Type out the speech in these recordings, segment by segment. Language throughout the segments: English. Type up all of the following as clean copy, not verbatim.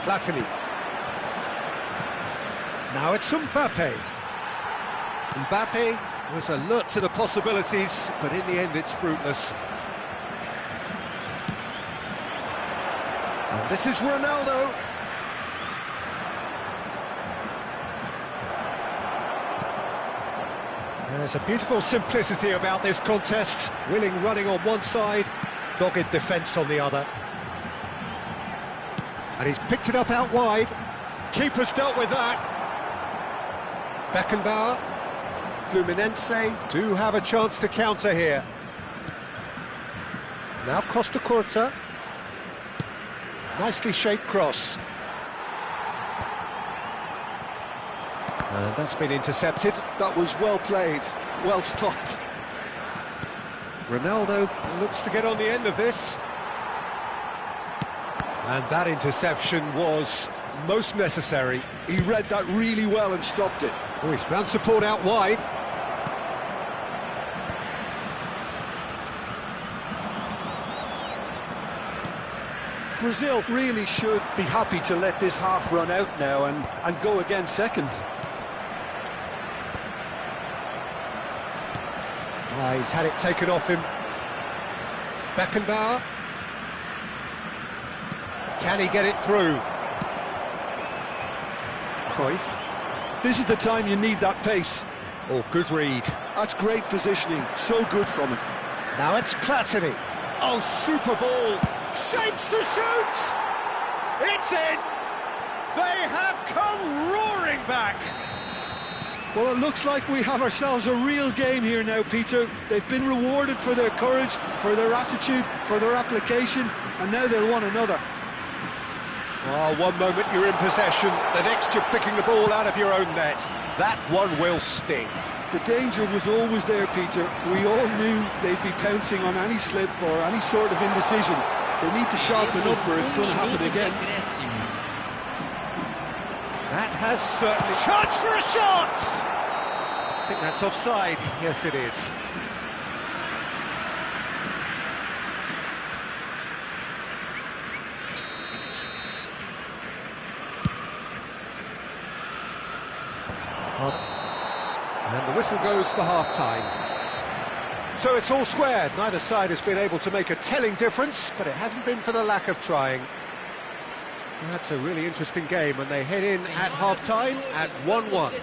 Platini. Now it's Mbappe. Mbappe was alert to the possibilities, but in the end it's fruitless. And this is Ronaldo. There's a beautiful simplicity about this contest. Willing running on one side, dogged defence on the other. And he's picked it up out wide. Keeper's dealt with that. Beckenbauer. Fluminense do have a chance to counter here. Now Costa Curta. Nicely shaped cross. And that's been intercepted. That was well played, well stopped. Ronaldo looks to get on the end of this. And that interception was most necessary. He read that really well and stopped it. Oh, he's found support out wide. Brazil really should be happy to let this half run out now and go again second. He's had it taken off him. Beckenbauer. Can he get it through? Cruyff. This is the time you need that pace. Oh, good read. That's great positioning, so good from him. Now it's Platini. Oh, super ball. Shapes to shoot! It's in! They have come roaring back! Well, it looks like we have ourselves a real game here now, Peter. They've been rewarded for their courage, for their attitude, for their application, and now they'll want another. Oh, one moment you're in possession, the next you're picking the ball out of your own net. That one will sting. The danger was always there, Peter. We all knew they'd be pouncing on any slip or any sort of indecision. They need to sharpen up or it's going to happen again. That has certainly... Chance for a shot! I think that's offside. Yes, it is. And the whistle goes for half-time. So it's all squared. Neither side has been able to make a telling difference, but it hasn't been for the lack of trying. That's a really interesting game, and they head in at half-time at 1-1.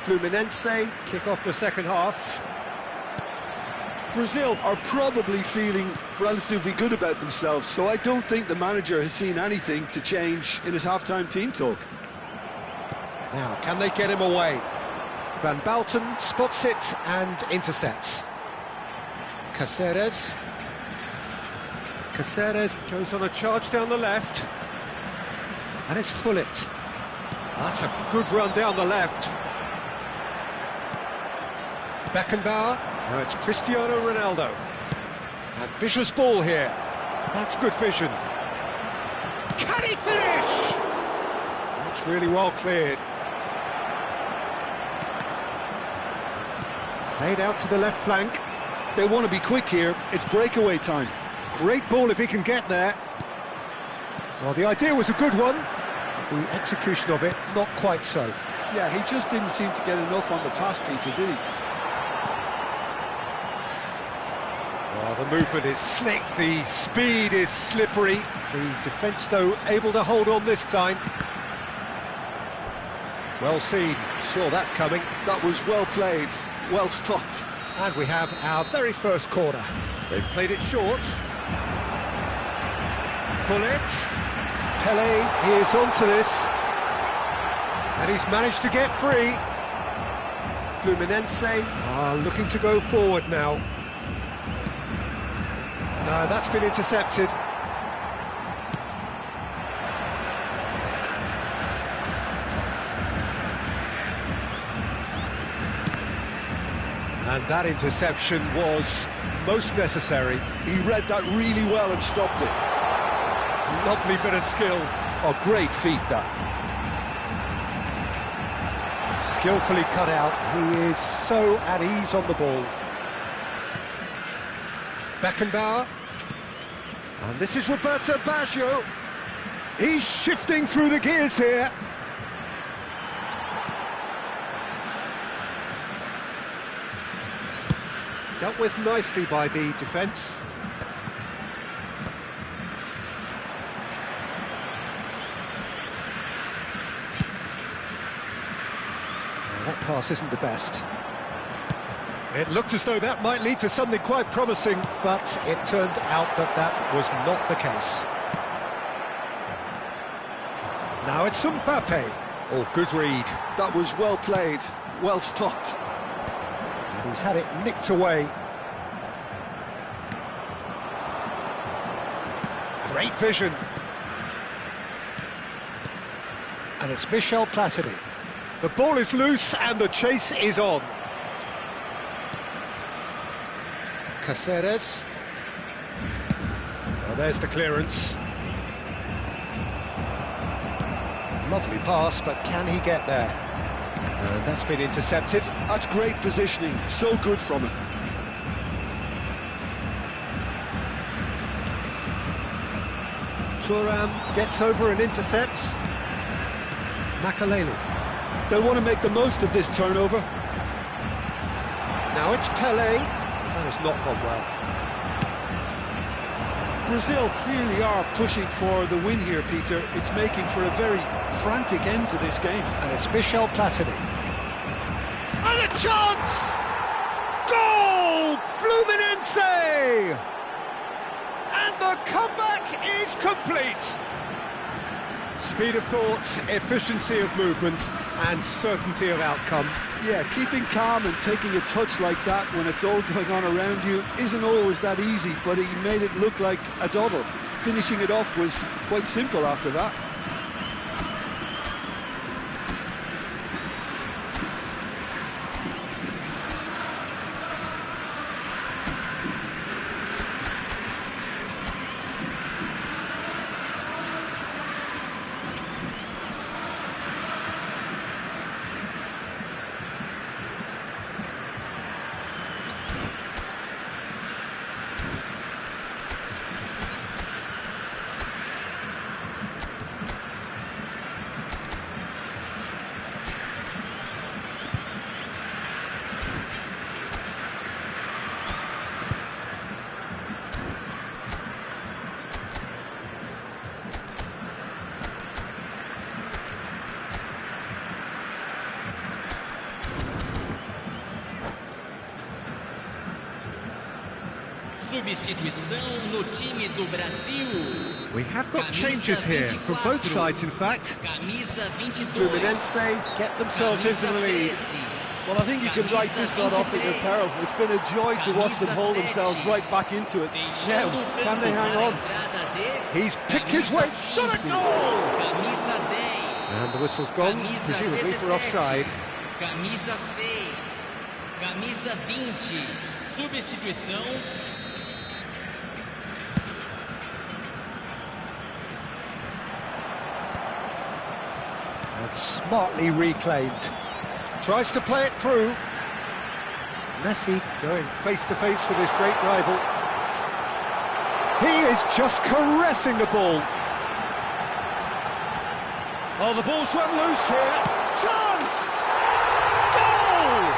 Fluminense kick off the second half. Brazil are probably feeling relatively good about themselves, so I don't think the manager has seen anything to change in his half-time team talk. Now, can they get him away? Van Balten spots it and intercepts. Caceres. Caceres goes on a charge down the left. And it's Gullit. That's a good run down the left. Beckenbauer. Now it's Cristiano Ronaldo. Ambitious ball here. That's good vision. Can he finish? That's really well cleared. Played out to the left flank. They want to be quick here. It's breakaway time. Great ball if he can get there. Well, the idea was a good one. The execution of it, not quite so. Yeah, he just didn't seem to get enough on the pass, Peter, did he? Well, the movement is slick, the speed is slippery. The defence, though, able to hold on this time. Well seen, saw that coming. That was well played, well stopped. And we have our very first corner. They've played it short. Gullit. Pelé is onto this. And he's managed to get free. Fluminense are looking to go forward now. No, that's been intercepted. And that interception was most necessary. He read that really well and stopped it. Lovely bit of skill. Oh, great feat, that. Skillfully cut out. He is so at ease on the ball. Beckenbauer. And this is Roberto Baggio. He's shifting through the gears here. Dealt with nicely by the defence. That pass isn't the best. It looked as though that might lead to something quite promising, but it turned out that that was not the case. Now it's Mbappe. Oh, good read. That was well played, well stopped. And he's had it nicked away. Great vision. And it's Michel Platini. The ball is loose and the chase is on. Caceres. Well, there's the clearance. Lovely pass, but can he get there? And that's been intercepted. That's great positioning, so good from him. Thuram gets over and intercepts. Makelele. They'll want to make the most of this turnover. Now it's Pelé. That has not gone well. Brazil clearly are pushing for the win here, Peter. It's making for a very frantic end to this game. And it's Michel Platini. And a chance! Goal! Fluminense! And the comeback is complete. Speed of thought, efficiency of movement, and certainty of outcome. Yeah, keeping calm and taking a touch like that when it's all going on around you isn't always that easy, but he made it look like a doddle. Finishing it off was quite simple after that. Substituição no time do Brasil. We have got changes here from both sides, in fact. Fluminense get themselves into the lead. Well, I think you can write this lot off at your peril. It's been a joy to watch them hold themselves right back into it. Now, can they hang on? He's picked his way, shot a goal! And the whistle's gone, presumably for offside. Camisa 6, camisa 20, substituição. And smartly reclaimed. Tries to play it through. Messi going face-to-face with his great rival. He is just caressing the ball. Oh, the ball's run loose here. Chance! Goal!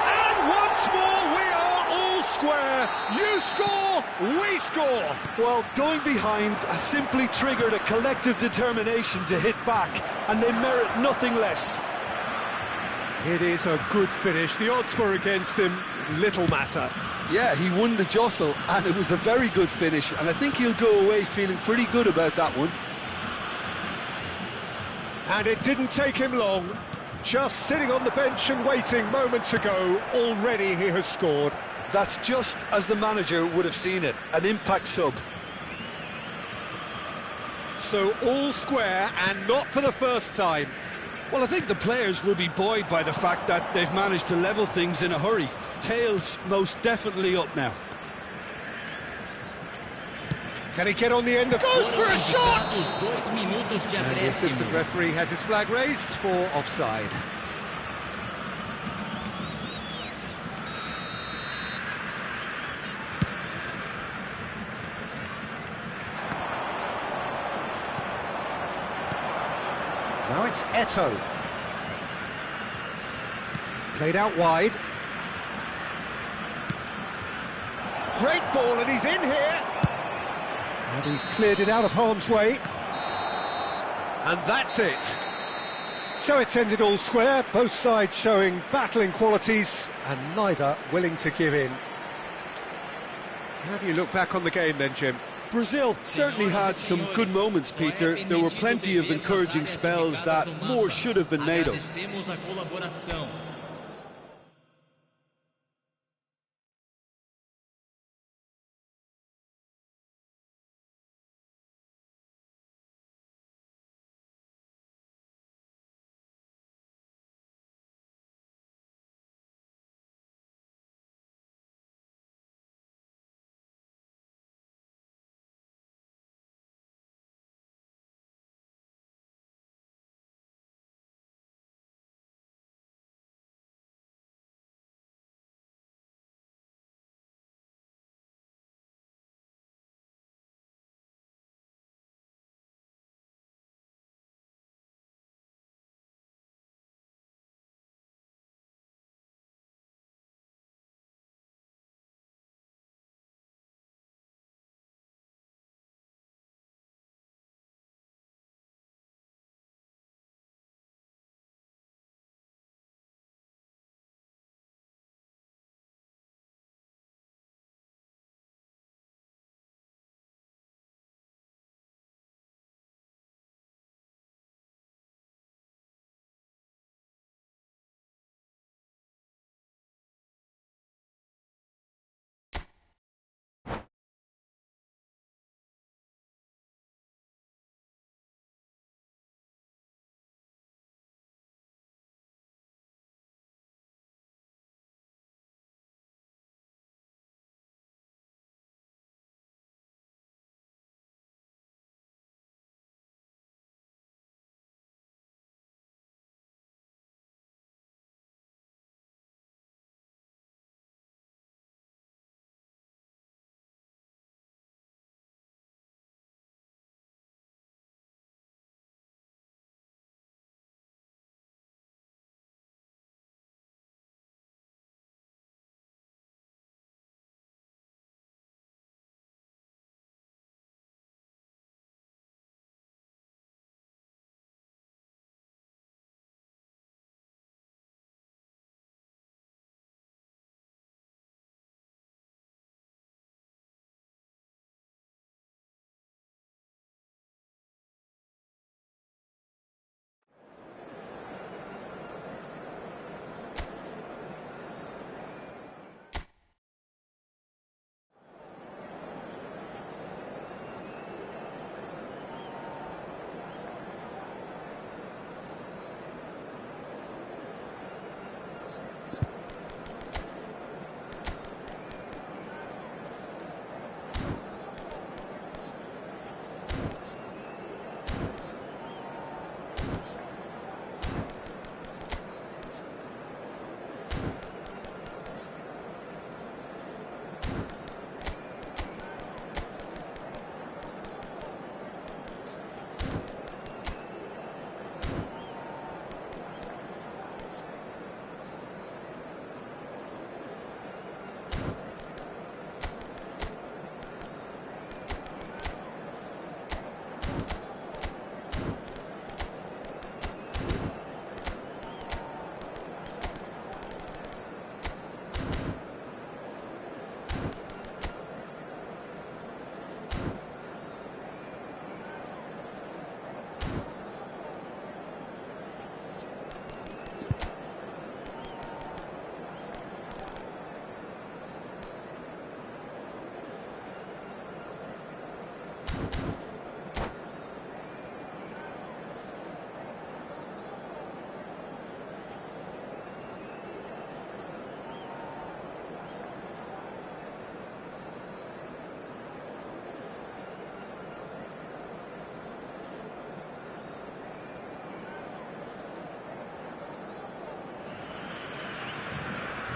And once more we are all square. You score, we score. Well, going behind has simply triggered a collective determination to hit back, and they merit nothing less. It is a good finish. The odds were against him. Little matter. Yeah, he won the jostle, and it was a very good finish, and I think he'll go away feeling pretty good about that one. And it didn't take him long. Just sitting on the bench and waiting moments ago, already he has scored. That's just as the manager would have seen it, an impact sub. So all square, and not for the first time. Well, I think the players will be buoyed by the fact that they've managed to level things in a hurry. Tails most definitely up now. Can he get on the end of... Goes for a shot! And And the assistant referee has his flag raised for offside. Now it's Eto'o. Played out wide. Great ball, and he's in here. And he's cleared it out of harm's way. And that's it. So it's ended all square, both sides showing battling qualities and neither willing to give in. How do you look back on the game then, Jim? Brazil certainly had some good moments, Peter. There were plenty of encouraging spells that more should have been made of.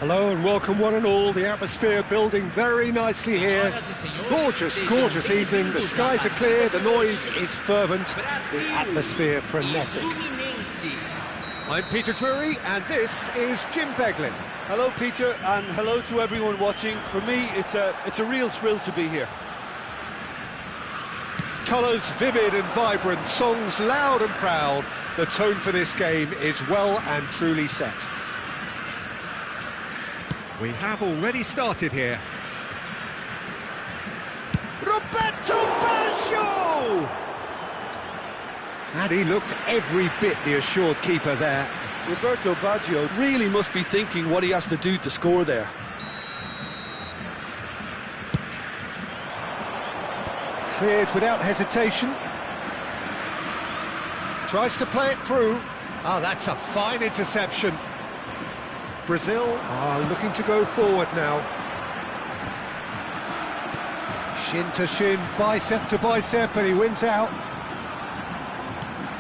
Hello and welcome one and all. The atmosphere building very nicely here. Gorgeous, gorgeous evening. The skies are clear, the noise is fervent, the atmosphere frenetic. I'm Peter Drury and this is Jim Beglin. Hello, Peter, and hello to everyone watching. For me, it's a real thrill to be here. Colours vivid and vibrant, songs loud and proud. The tone for this game is well and truly set. We have already started here. Roberto Baggio! And he looked every bit the assured keeper there. Roberto Baggio really must be thinking what he has to do to score there. Cleared without hesitation. Tries to play it through. Oh, that's a fine interception. Brazil are looking to go forward now. Shin to shin, bicep to bicep, and he wins out.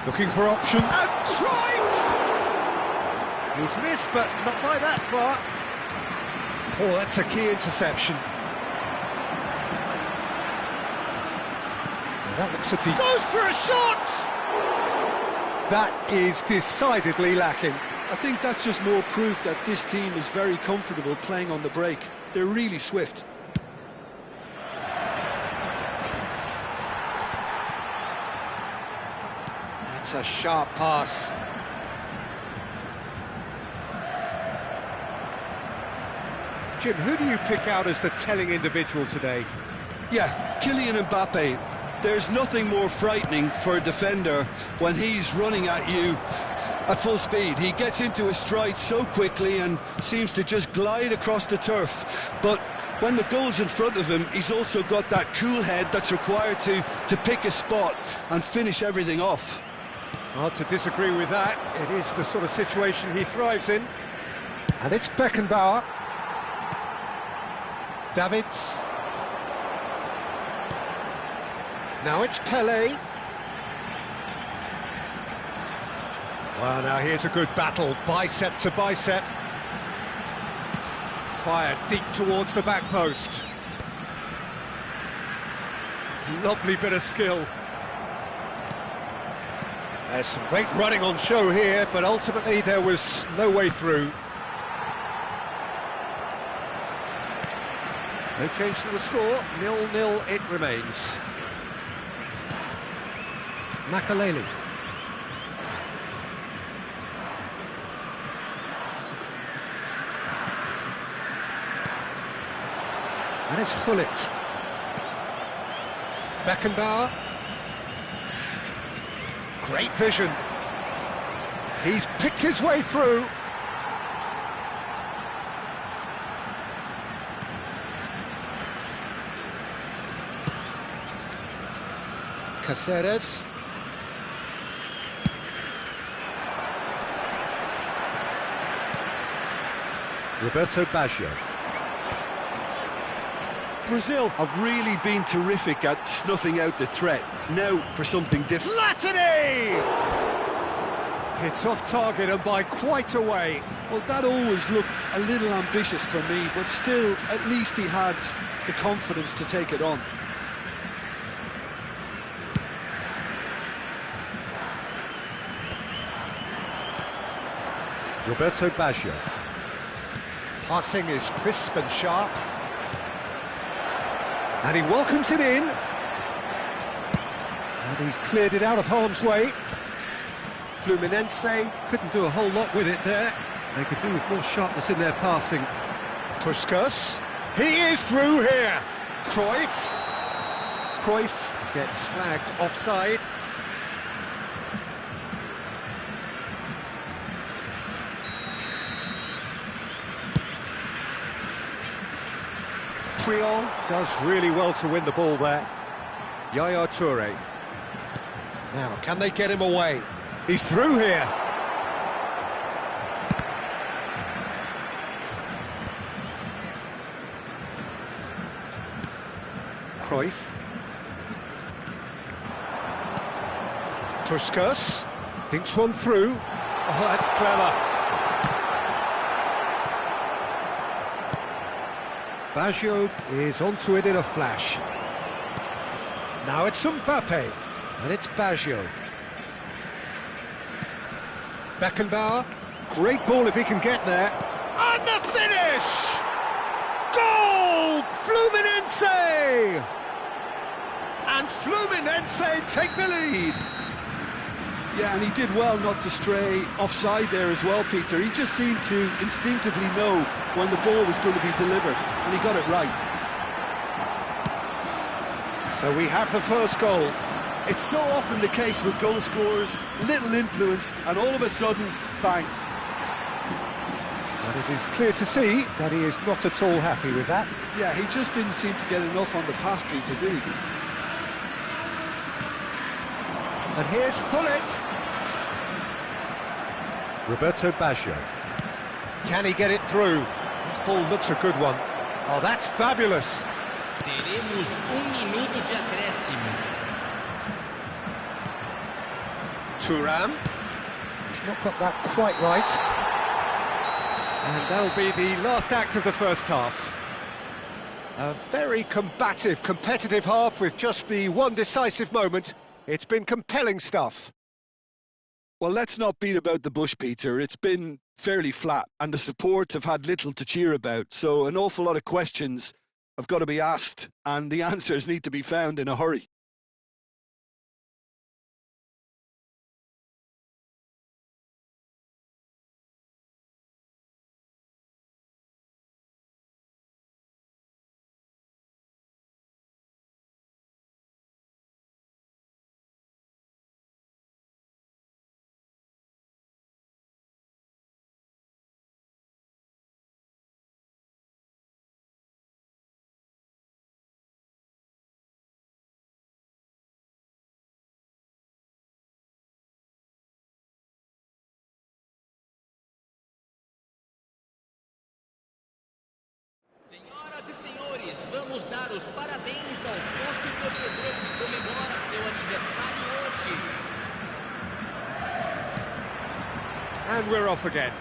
Looking for option. And Cruyff! He's missed, but not by that far. Oh, that's a key interception. Well, that looks a deep... Goes for a shot! That is decidedly lacking. I think that's just more proof that this team is very comfortable playing on the break. They're really swift. That's a sharp pass. Jim, who do you pick out as the telling individual today? Yeah, Kylian Mbappe. There's nothing more frightening for a defender when he's running at you at full speed. He gets into his stride so quickly and seems to just glide across the turf. But when the goal's in front of him, he's also got that cool head that's required to pick a spot and finish everything off. Hard to disagree with that. It is the sort of situation he thrives in. And it's Beckenbauer. Davids. Now it's Pelé. Well, now here's a good battle, bicep to bicep. Fired deep towards the back post. Lovely bit of skill. There's some great running on show here, but ultimately there was no way through. No change to the score, 0-0 it remains. Makaleli. And it's Gullit. Beckenbauer. Great vision. He's picked his way through. Caceres. Roberto Baggio. Brazil have really been terrific at snuffing out the threat. Now for something different. Platini! It's off target and by quite a way. Well, that always looked a little ambitious for me, but still, at least he had the confidence to take it on. Roberto Baggio. Passing is crisp and sharp. And he welcomes it in. And he's cleared it out of harm's way. Fluminense couldn't do a whole lot with it there. They could do with more sharpness in their passing. Puskás. He is through here. Cruyff. Cruyff gets flagged offside. Puyol does really well to win the ball there. Yaya Touré. Now, can they get him away? He's through here. Cruyff. Puskás. Dinks one through. Oh, that's clever. Baggio is onto it in a flash. Now it's Mbappe, and it's Baggio. Beckenbauer, great ball if he can get there. And the finish! Goal! Fluminense! And Fluminense take the lead. Yeah, and he did well not to stray offside there as well, Peter. He just seemed to instinctively know when the ball was going to be delivered, and he got it right. So we have the first goal. It's so often the case with goal scorers, little influence, and all of a sudden, bang. And it is clear to see that he is not at all happy with that. Yeah, he just didn't seem to get enough on the pass, Peter, did he? And here's Hullet. Roberto Baggio. Can he get it through? That ball looks a good one. Oh, that's fabulous. Teremos minuto de acréscimo. Thuram. He's not got that quite right. And that'll be the last act of the first half. A very combative, competitive half with just the one decisive moment. It's been compelling stuff. Well, let's not beat about the bush, Peter. It's been fairly flat, and the support have had little to cheer about. So an awful lot of questions have got to be asked, and the answers need to be found in a hurry. Senhoras e senhores, vamos dar os parabéns ao sócio torcedor que comemora seu aniversário hoje. And we're off again.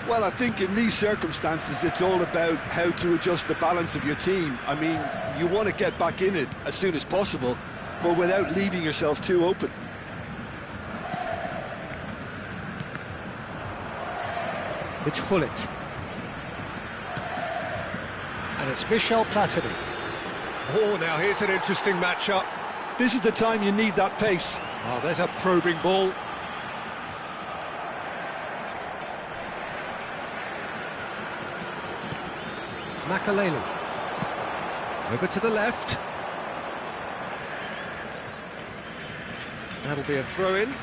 Well, I think in these circumstances, it's all about how to adjust the balance of your team. I mean, you want to get back in it as soon as possible, but without leaving yourself too open. It's Hullet. And it's Michel Platini. Oh, now here's an interesting matchup. This is the time you need that pace. Oh, there's a probing ball. Makaleli. Over to the left. That'll be a throw-in.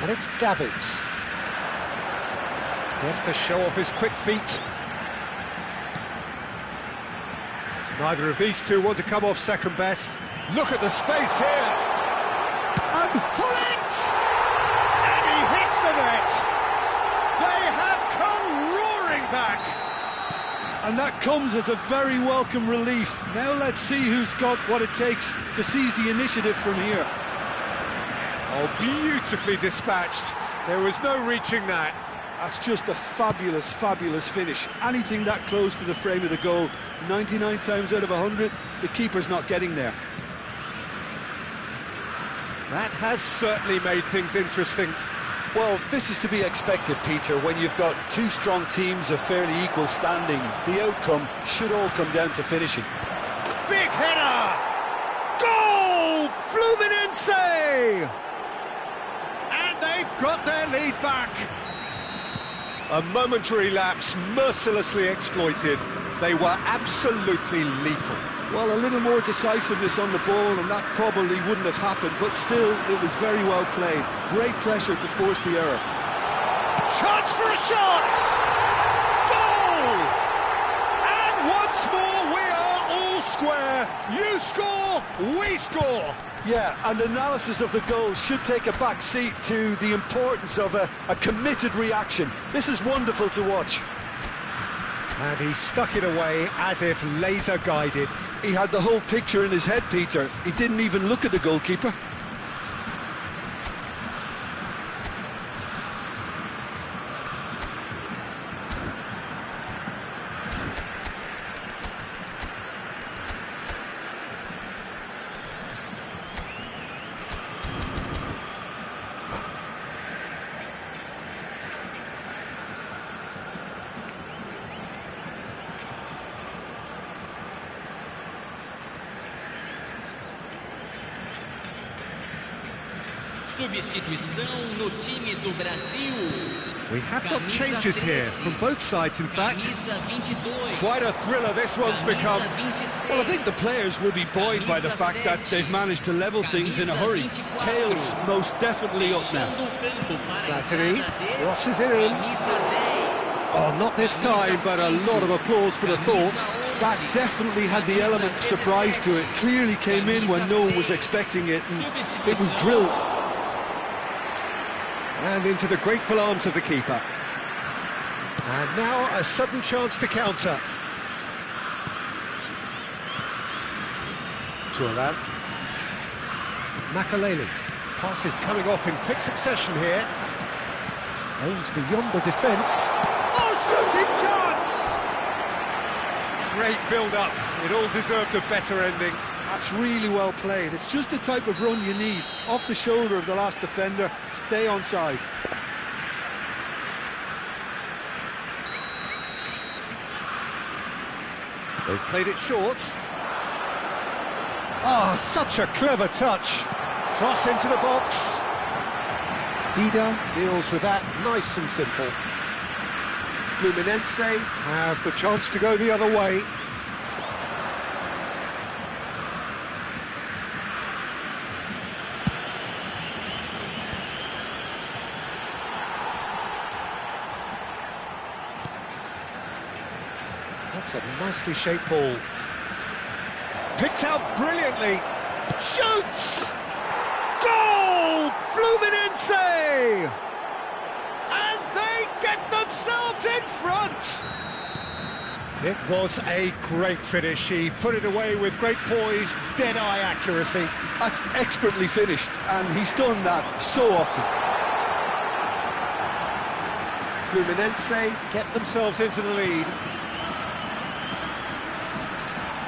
And it's Davids. Gets to show off his quick feet. Neither of these two want to come off second best. Look at the space here. And Hullet! And he hits the net. They have come roaring back. And that comes as a very welcome relief. Now let's see who's got what it takes to seize the initiative from here. Oh, beautifully dispatched. There was no reaching that. That's just a fabulous, fabulous finish. Anything that close to the frame of the goal, 99 times out of 100, the keeper's not getting there. That has certainly made things interesting. Well, this is to be expected, Peter, when you've got two strong teams of fairly equal standing. The outcome should all come down to finishing. Big header! Goal! Fluminense! And they've got their lead back. A momentary lapse, mercilessly exploited. They were absolutely lethal. Well, a little more decisiveness on the ball and that probably wouldn't have happened, but still, it was very well played. Great pressure to force the error. Chance for a shot! Goal! And once more we are all square. You score, we score. Yeah, and analysis of the goal should take a back seat to the importance of a committed reaction. This is wonderful to watch. And he stuck it away as if laser guided. He had the whole picture in his head, Peter. He didn't even look at the goalkeeper. Substituição no time do Brasil. We have got changes here, from both sides in fact. Quite a thriller this one's become. Well, I think the players will be buoyed by the fact that they've managed to level things in a hurry. Tails most definitely up now. Platini crosses it in. Oh, not this time, but a lot of applause for the thought. That definitely had the element of surprise to it. Clearly came in when no one was expecting it, and it was drilled. And into the grateful arms of the keeper. And now a sudden chance to counter. Thuram. Makaleli. Pass is coming off in quick succession here. Aims beyond the defence. Oh, shooting chance! Great build-up. It all deserved a better ending. That's really well played. It's just the type of run you need. Off the shoulder of the last defender, stay onside. They've played it short. Oh, such a clever touch. Cross into the box. Dida deals with that nice and simple. Fluminense have the chance to go the other way. That's a nicely shaped ball. Picked out brilliantly. Shoots! Goal! Fluminense! And they get themselves in front! It was a great finish. He put it away with great poise, dead-eye accuracy. That's expertly finished, and he's done that so often. Fluminense get themselves into the lead.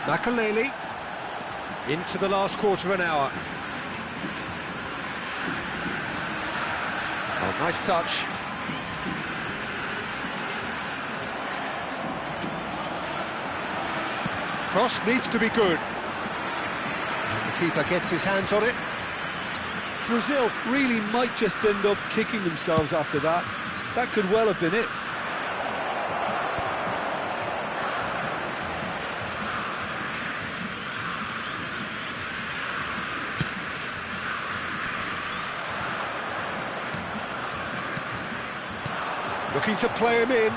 Makaleli into the last quarter of an hour. Oh, nice touch. Cross needs to be good. And the keeper gets his hands on it. Brazil really might just end up kicking themselves after that. That could well have been it. Looking to play him in.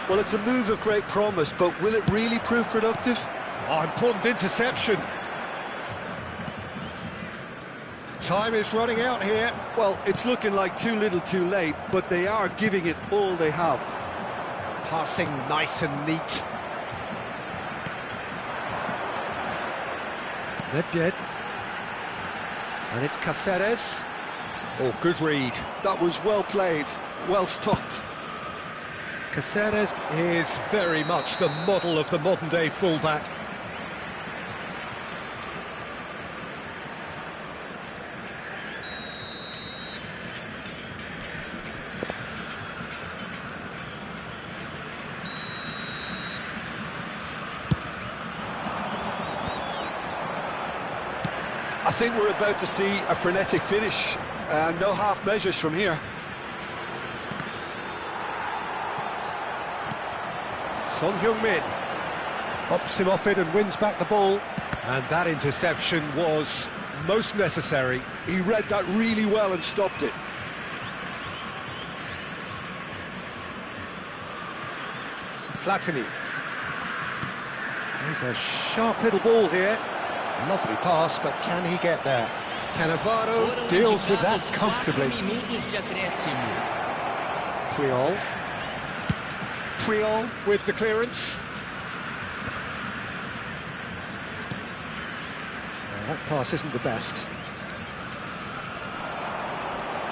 Well, it's a move of great promise, but will it really prove productive? Oh, important interception. Time is running out here. Well, it's looking like too little too late, but they are giving it all they have. Passing nice and neat. Nedved. And it's Cáceres. Oh, good read. That was well played, well stopped. Caceres. Is very much the model of the modern-day fullback. I think we're about to see a frenetic finish. No half measures from here. Son Heung-min ups him off it and wins back the ball. And that interception was most necessary. He read that really well and stopped it. Platini. Plays a sharp little ball here. Lovely pass, but can he get there? Cannavaro deals with that comfortably. Triol with the clearance. That pass isn't the best.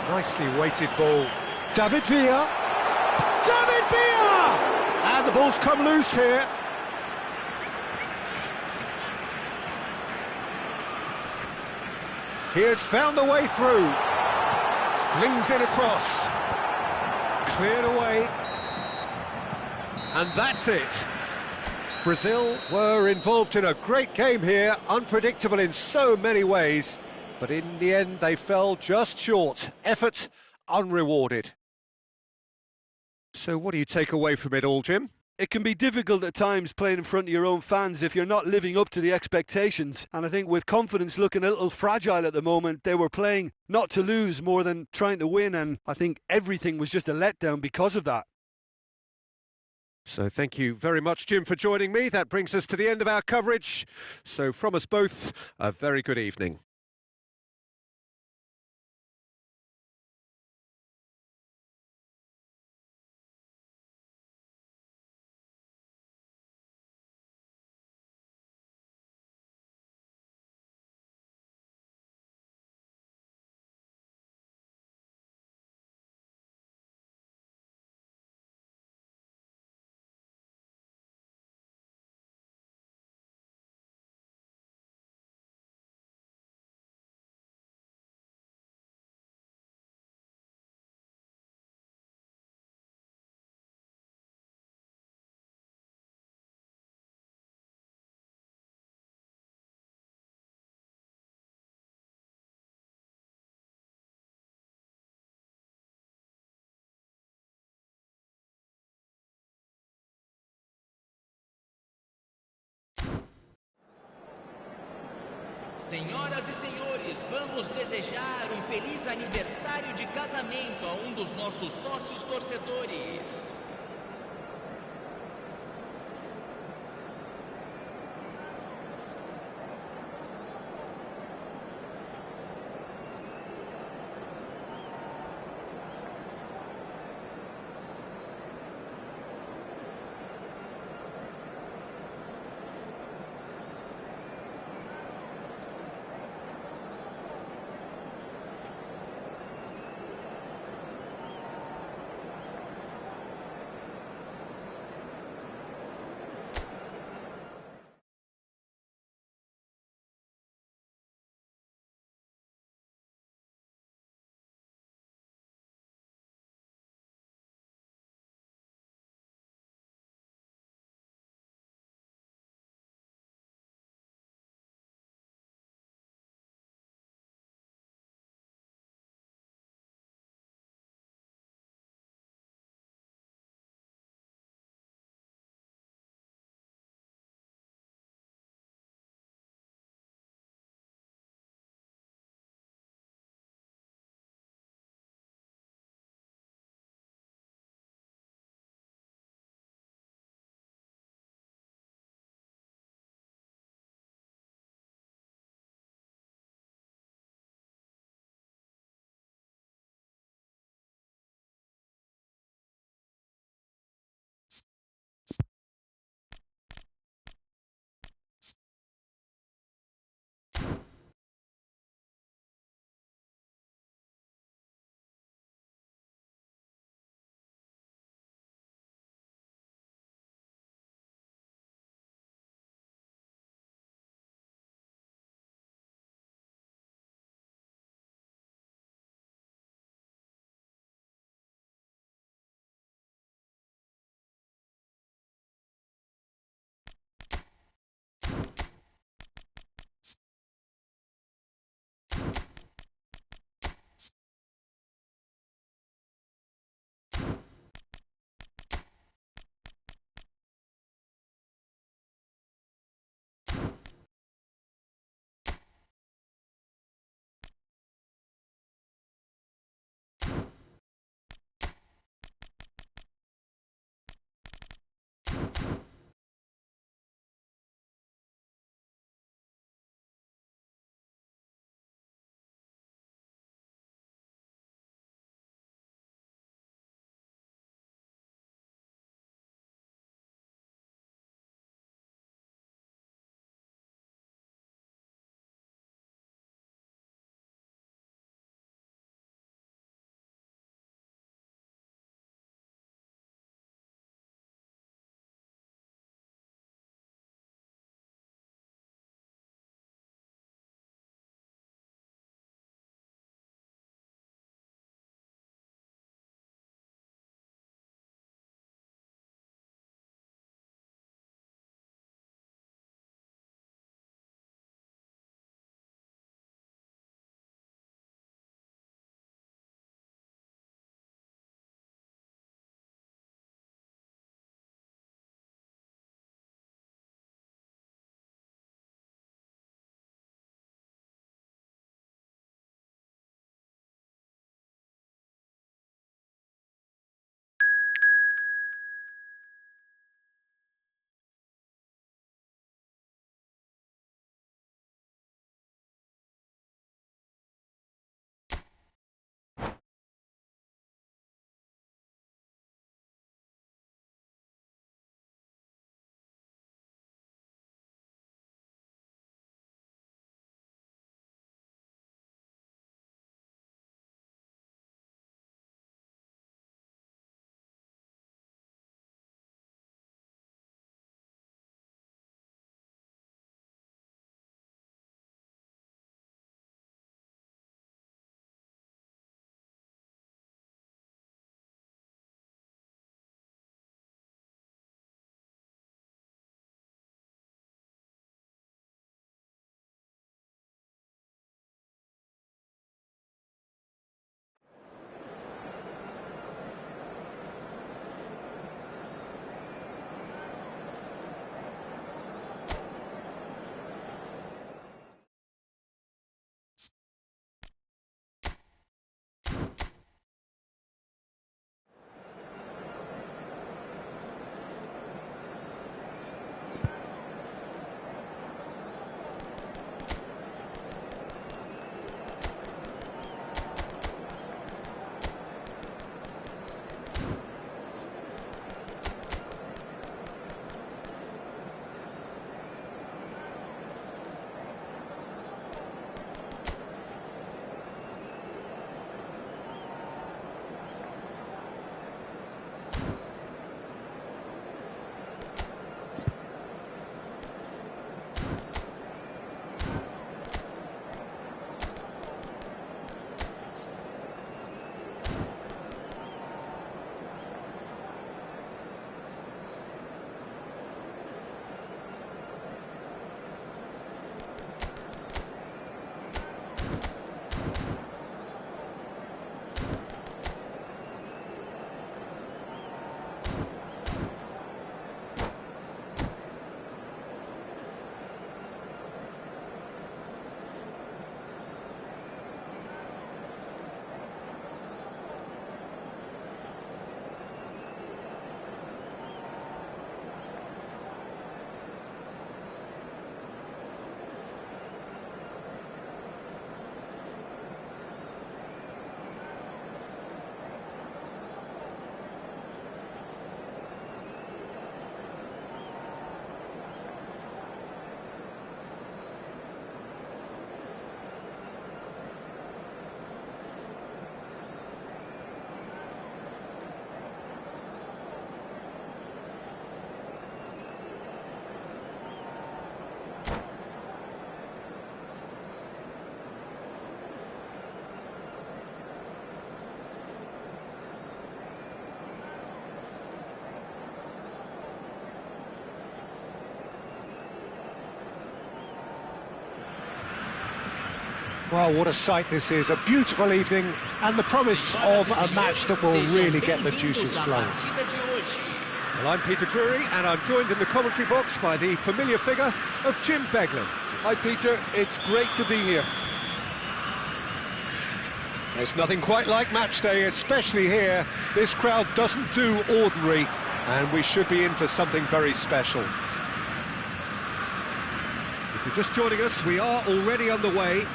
Nicely weighted ball. David Villa! David Villa! And the ball's come loose here. He has found the way through. Flings it across. Cleared away. And that's it. Brazil were involved in a great game here, unpredictable in so many ways, but in the end they fell just short. Effort unrewarded. So what do you take away from it all, Jim? It can be difficult at times playing in front of your own fans if you're not living up to the expectations. And I think with confidence looking a little fragile at the moment, they were playing not to lose more than trying to win. And I think everything was just a letdown because of that. So thank you very much, Jim, for joining me. That brings us to the end of our coverage. So from us both, a very good evening. Senhoras e senhores, vamos desejar um feliz aniversário de casamento a um dos nossos sócios torcedores. Well, what a sight this is, a beautiful evening, and the promise of a match that will really get the juices flowing. Well, I'm Peter Drury, and I'm joined in the commentary box by the familiar figure of Jim Beglin. Hi Peter, it's great to be here. There's nothing quite like match day, especially here. This crowd doesn't do ordinary, and we should be in for something very special. If you're just joining us, we are already underway.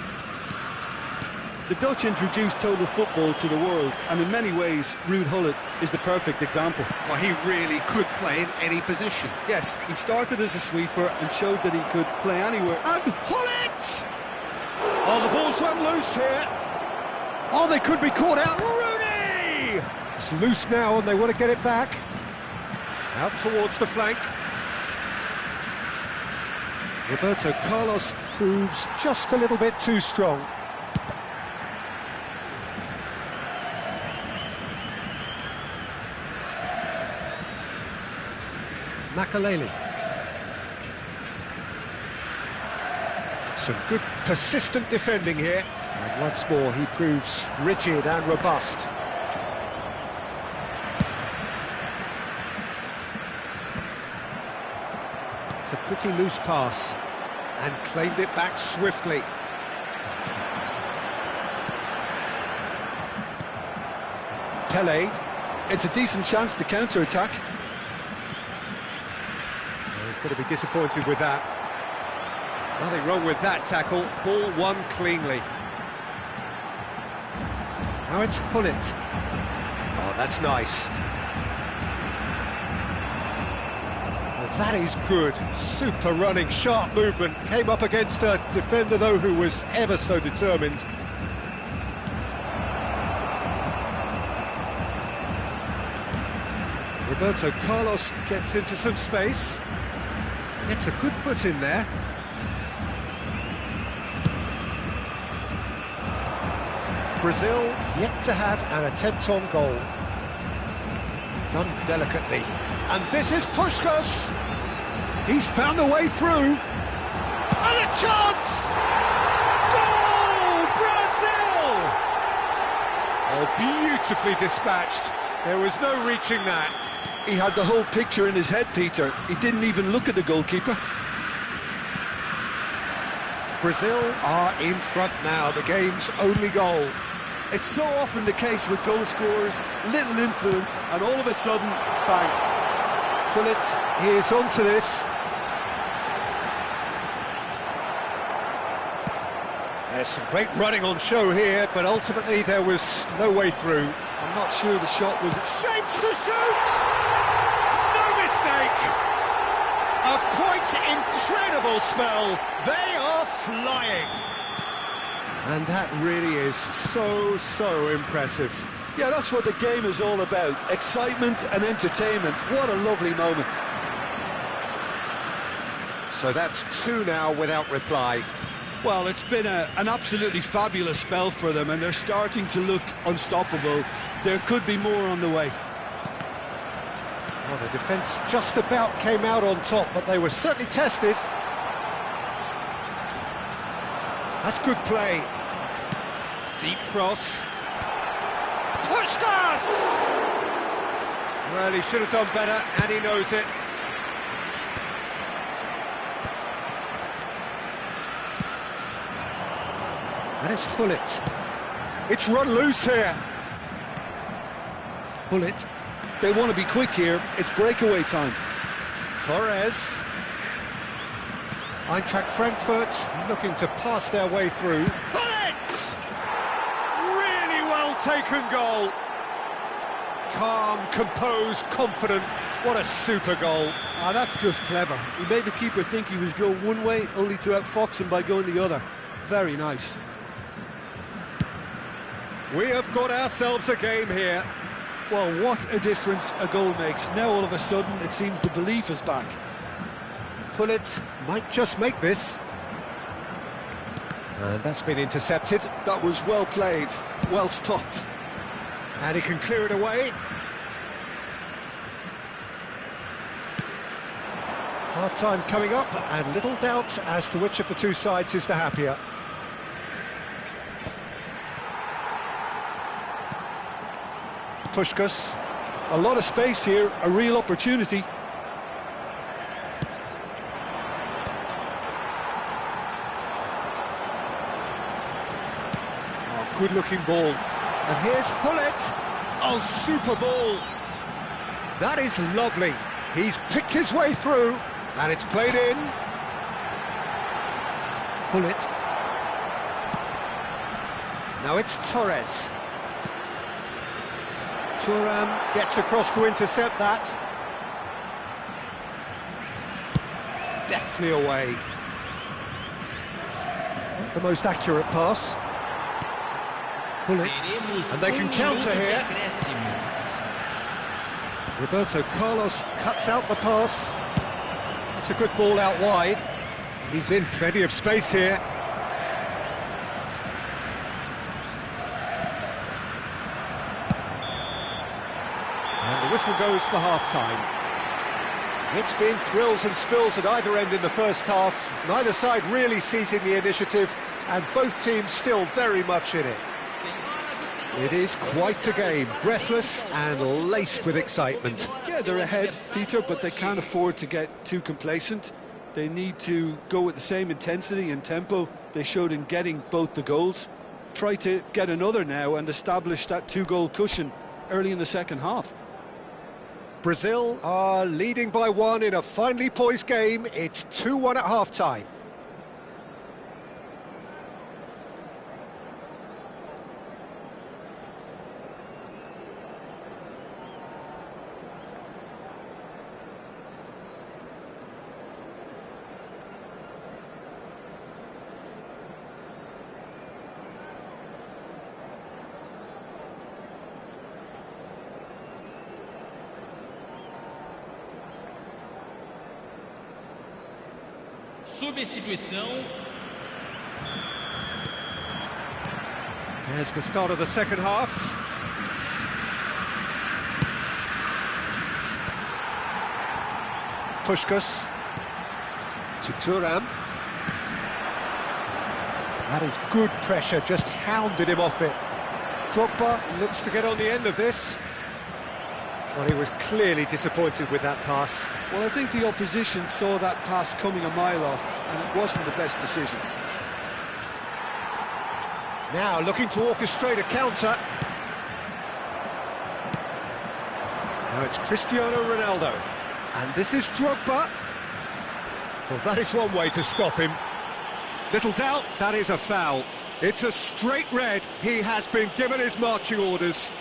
The Dutch introduced total football to the world, and in many ways, Ruud Gullit is the perfect example. Well, he really could play in any position. Yes, he started as a sweeper and showed that he could play anywhere. And Gullit! Oh, the ball's run loose here. Oh, they could be caught out. Rooney! It's loose now, and they want to get it back. Out towards the flank. Roberto Carlos proves just a little bit too strong. Makelele. Some good persistent defending here. And once more he proves rigid and robust. It's a pretty loose pass. And claimed it back swiftly. Pele. It's a decent chance to counter-attack. He's going to be disappointed with that. Nothing wrong with that tackle. Ball won cleanly. Now it's Gullit. Oh, that's nice. Well, that is good. Super running, sharp movement. Came up against a defender, though, who was ever so determined. Roberto Carlos gets into some space. It's a good foot in there. Brazil yet to have an attempt on goal. Done delicately. And this is Puskás. He's found a way through. And a chance! Goal! Brazil! Oh, beautifully dispatched. There was no reaching that. He had the whole picture in his head, Peter. He didn't even look at the goalkeeper. Brazil are in front now, the game's only goal. It's so often the case with goal scorers, little influence, and all of a sudden, bang. Gullit is onto this. There's some great running on show here, but ultimately there was no way through. I'm not sure the shot was... Shapes to shoot! No mistake! A quite incredible spell. They are flying. And that really is so impressive. Yeah, that's what the game is all about. Excitement and entertainment. What a lovely moment. So that's 2 now without reply. Well, it's been an absolutely fabulous spell for them, and they're starting to look unstoppable. There could be more on the way. Well, the defence just about came out on top, but they were certainly tested. That's good play. Deep cross. Puskás! Well, he should have done better, and he knows it. And it's Gullit. It's run loose here. Gullit. They want to be quick here. It's breakaway time. Torres. Eintracht Frankfurt looking to pass their way through. Gullit! Really well taken goal. Calm, composed, confident. What a super goal. Ah, that's just clever. He made the keeper think he was going one way, only to outfox him by going the other. Very nice. We have got ourselves a game here. Well, what a difference a goal makes. Now all of a sudden it seems the belief is back. Gullit might just make this. And that's been intercepted. That was well played, well stopped. And he can clear it away. Half-time coming up, and little doubt as to which of the two sides is the happier. Puskás. A lot of space here, a real opportunity. Oh, good-looking ball. And here's Gullit. Oh, super ball. That is lovely. He's picked his way through, and it's played in. Gullit. Now it's Torres. Thuram gets across to intercept that. Deftly away. The most accurate pass. Gullit. And they can counter here. Roberto Carlos cuts out the pass. That's a good ball out wide. He's in plenty of space here. And the whistle goes for half-time. It's been thrills and spills at either end in the first half. Neither side really seizing the initiative, and both teams still very much in it. It is quite a game, breathless and laced with excitement. Yeah, they're ahead, Peter, but they can't afford to get too complacent. They need to go with the same intensity and tempo they showed in getting both the goals. Try to get another now and establish that two-goal cushion early in the second half. Brazil are leading by one in a finely poised game. It's 2-1 at half-time. Substituição. There's the start of the second half. Puskás to Thuram. That is good pressure, just hounded him off it. Drogba looks to get on the end of this. Well, he was clearly disappointed with that pass. Well, I think the opposition saw that pass coming a mile off, and it wasn't the best decision. Now looking to orchestrate a counter. Now it's Cristiano Ronaldo. And this is Drogba. Well, that is one way to stop him. Little doubt, that is a foul. It's a straight red. He has been given his marching orders.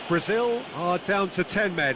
Brazil are down to 10 men.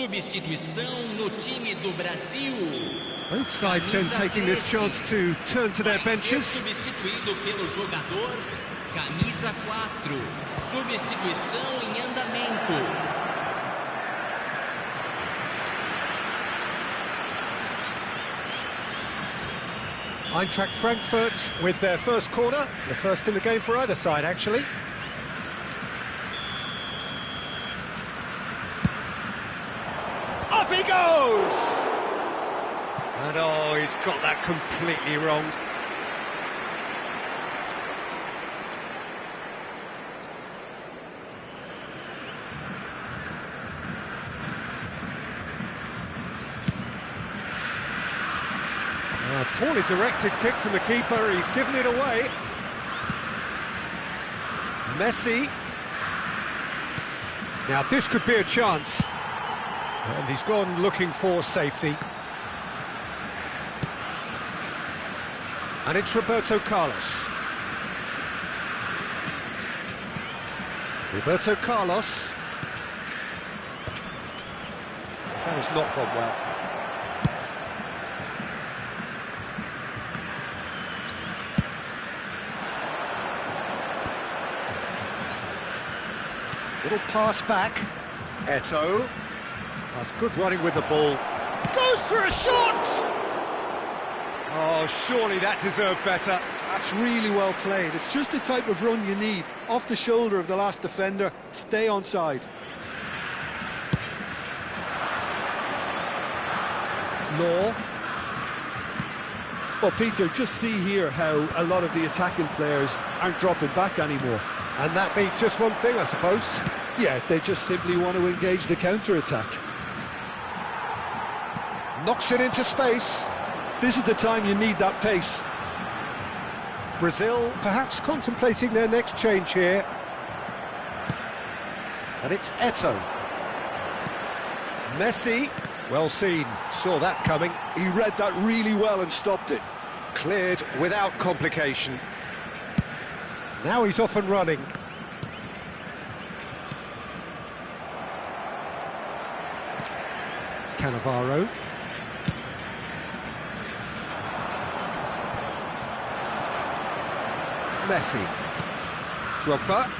Substituição no time do Brasil. Both sides then taking this chance to turn to their benches. Substituído pelo jogador camisa 4. Substituição em andamento. Eintracht Frankfurt with their first corner, the first in the game for either side, actually. Up he goes! And oh, he's got that completely wrong. A poorly directed kick from the keeper, he's given it away. Messi. Now this could be a chance. And he's gone looking for safety. And it's Roberto Carlos. Roberto Carlos. That has not gone well. Little pass back. Eto'o. That's good running with the ball. Goes for a shot! Oh, surely that deserved better. That's really well played. It's just the type of run you need. Off the shoulder of the last defender, stay onside. Law. Well, Peter, just see here how a lot of the attacking players aren't dropping back anymore. And that means just one thing, I suppose. Yeah, they just simply want to engage the counter-attack. Knocks it into space. This is the time you need that pace. Brazil perhaps contemplating their next change here. And it's Eto'o. Messi. Well seen. Saw that coming. He read that really well and stopped it. Cleared without complication. Now he's off and running. Cannavaro. Messi. Drogba.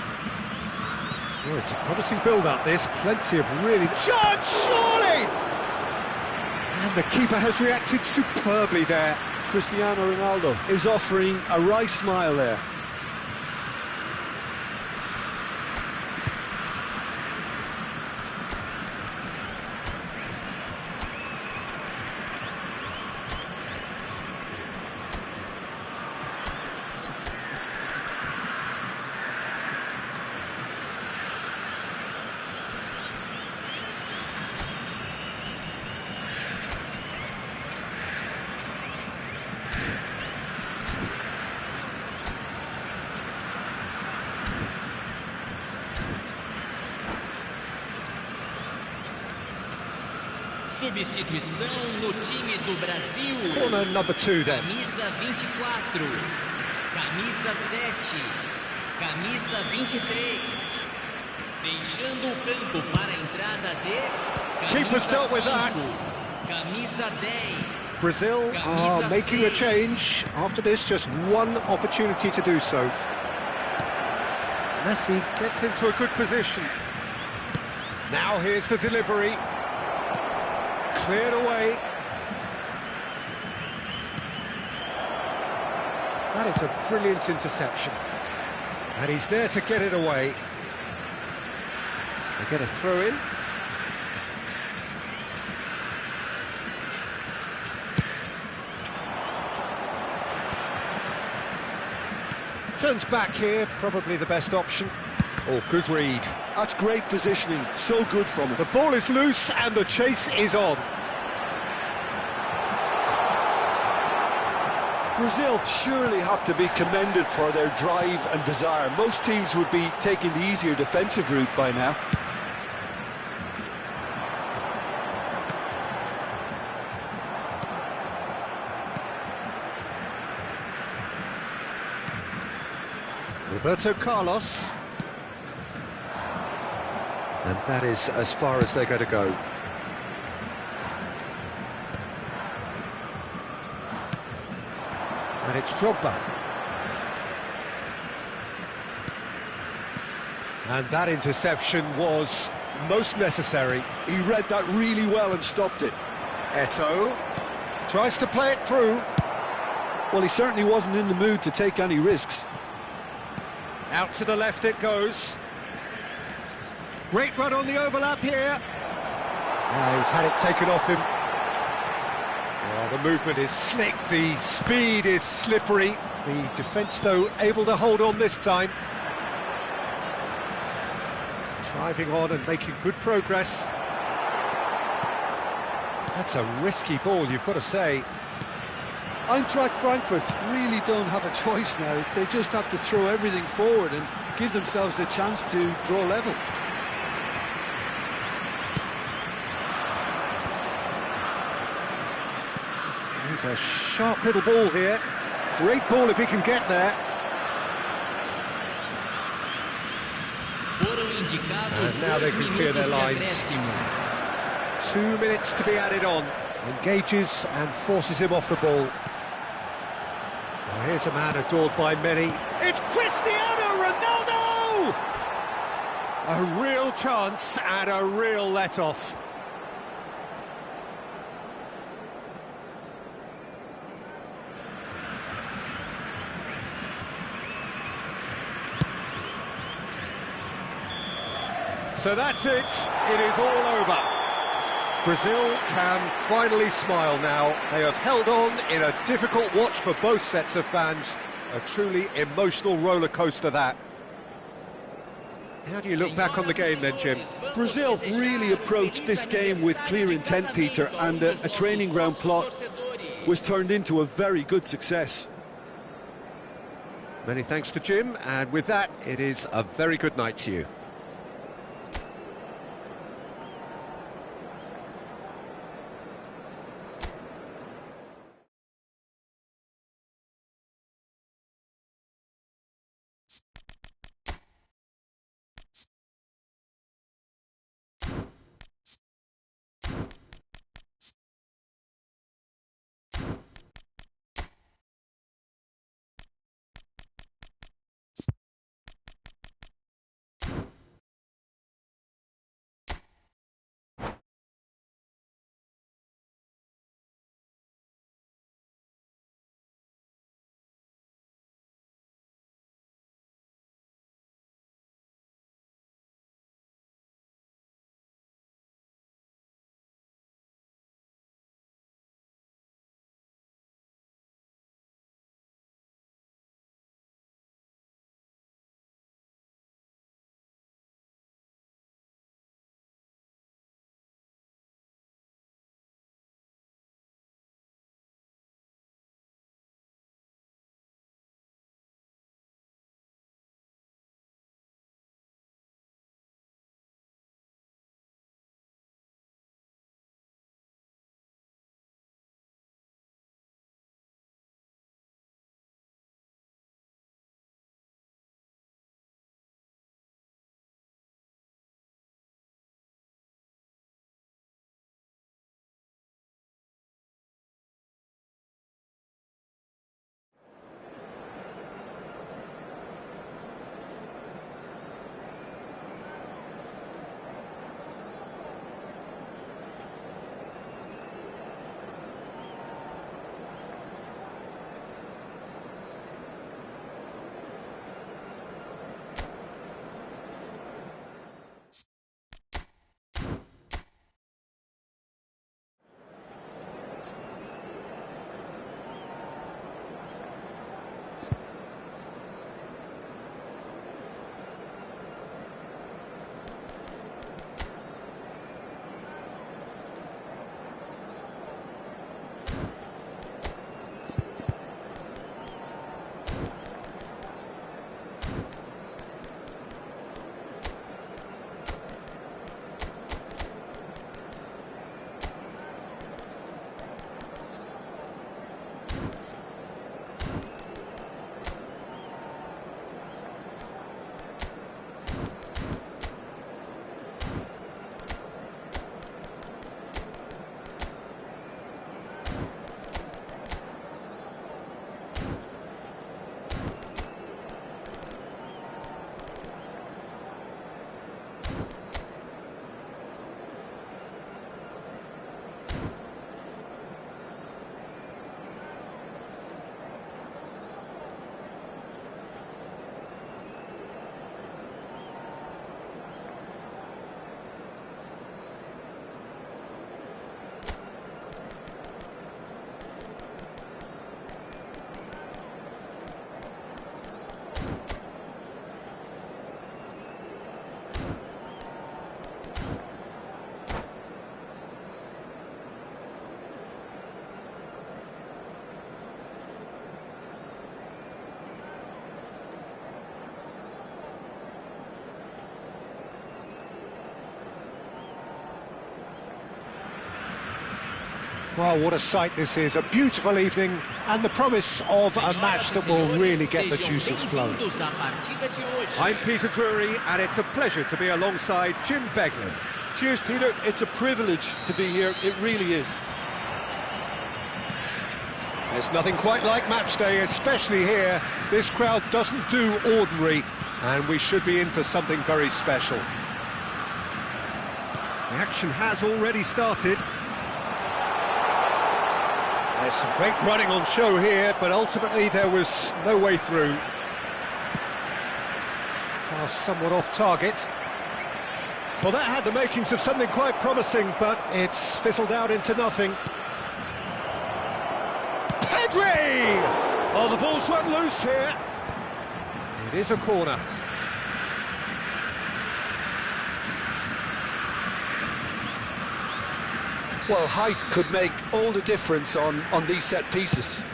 Oh, it's a promising build-up, this. Plenty of really... Chance, surely! And the keeper has reacted superbly there. Cristiano Ronaldo is offering a wry smile there. Substituição no time do Brasil. Corner number 2 then. Camisa 24, camisa 7, camisa 23. Deixando o campo para a entrada de Keeper's dealt with that. Camisa 10. Brazil are making a change. After this, just one opportunity to do so. Messi gets into a good position. Now here's the delivery. Cleared away. That is a brilliant interception. And he's there to get it away. They get a throw in. Turns back here, probably the best option. Oh, good read. That's great positioning, so good from him. The ball is loose and the chase is on. Brazil surely have to be commended for their drive and desire. Most teams would be taking the easier defensive route by now. Roberto Carlos. And that is as far as they're going to go. And it's Drogba. And that interception was most necessary. He read that really well and stopped it. Eto'o tries to play it through. Well, he certainly wasn't in the mood to take any risks. Out to the left it goes. Great run on the overlap here. He's had it taken off him. Oh, the movement is slick, the speed is slippery. The defence, though, able to hold on this time. Driving on and making good progress. That's a risky ball, you've got to say. Eintracht Frankfurt really don't have a choice now. They just have to throw everything forward and give themselves a chance to draw level. There's a sharp little ball here. Great ball if he can get there. And now they can clear their lines. 2 minutes to be added on. Engages and forces him off the ball. Well, here's a man adored by many. It's Cristiano Ronaldo! A real chance and a real let-off. So that's it. It is all over. Brazil can finally smile now. They have held on in a difficult watch for both sets of fans. A truly emotional roller coaster, that. How do you look back on the game then, Jim? Brazil really approached this game with clear intent, Peter, and a training ground plot was turned into a very good success. Many thanks to Jim, and with that, it is a very good night to you. Well, what a sight this is, a beautiful evening, and the promise of a match that will really get the juices flowing. I'm Peter Drury, and it's a pleasure to be alongside Jim Beglin. Cheers, Peter. It's a privilege to be here. It really is. There's nothing quite like match day, especially here. This crowd doesn't do ordinary, and we should be in for something very special. The action has already started. There's some great running on show here, but ultimately there was no way through. Pass somewhat off target. Well, that had the makings of something quite promising, but it's fizzled out into nothing. Pedri! Oh, the ball's run loose here. It is a corner. Well, height could make all the difference on these set pieces.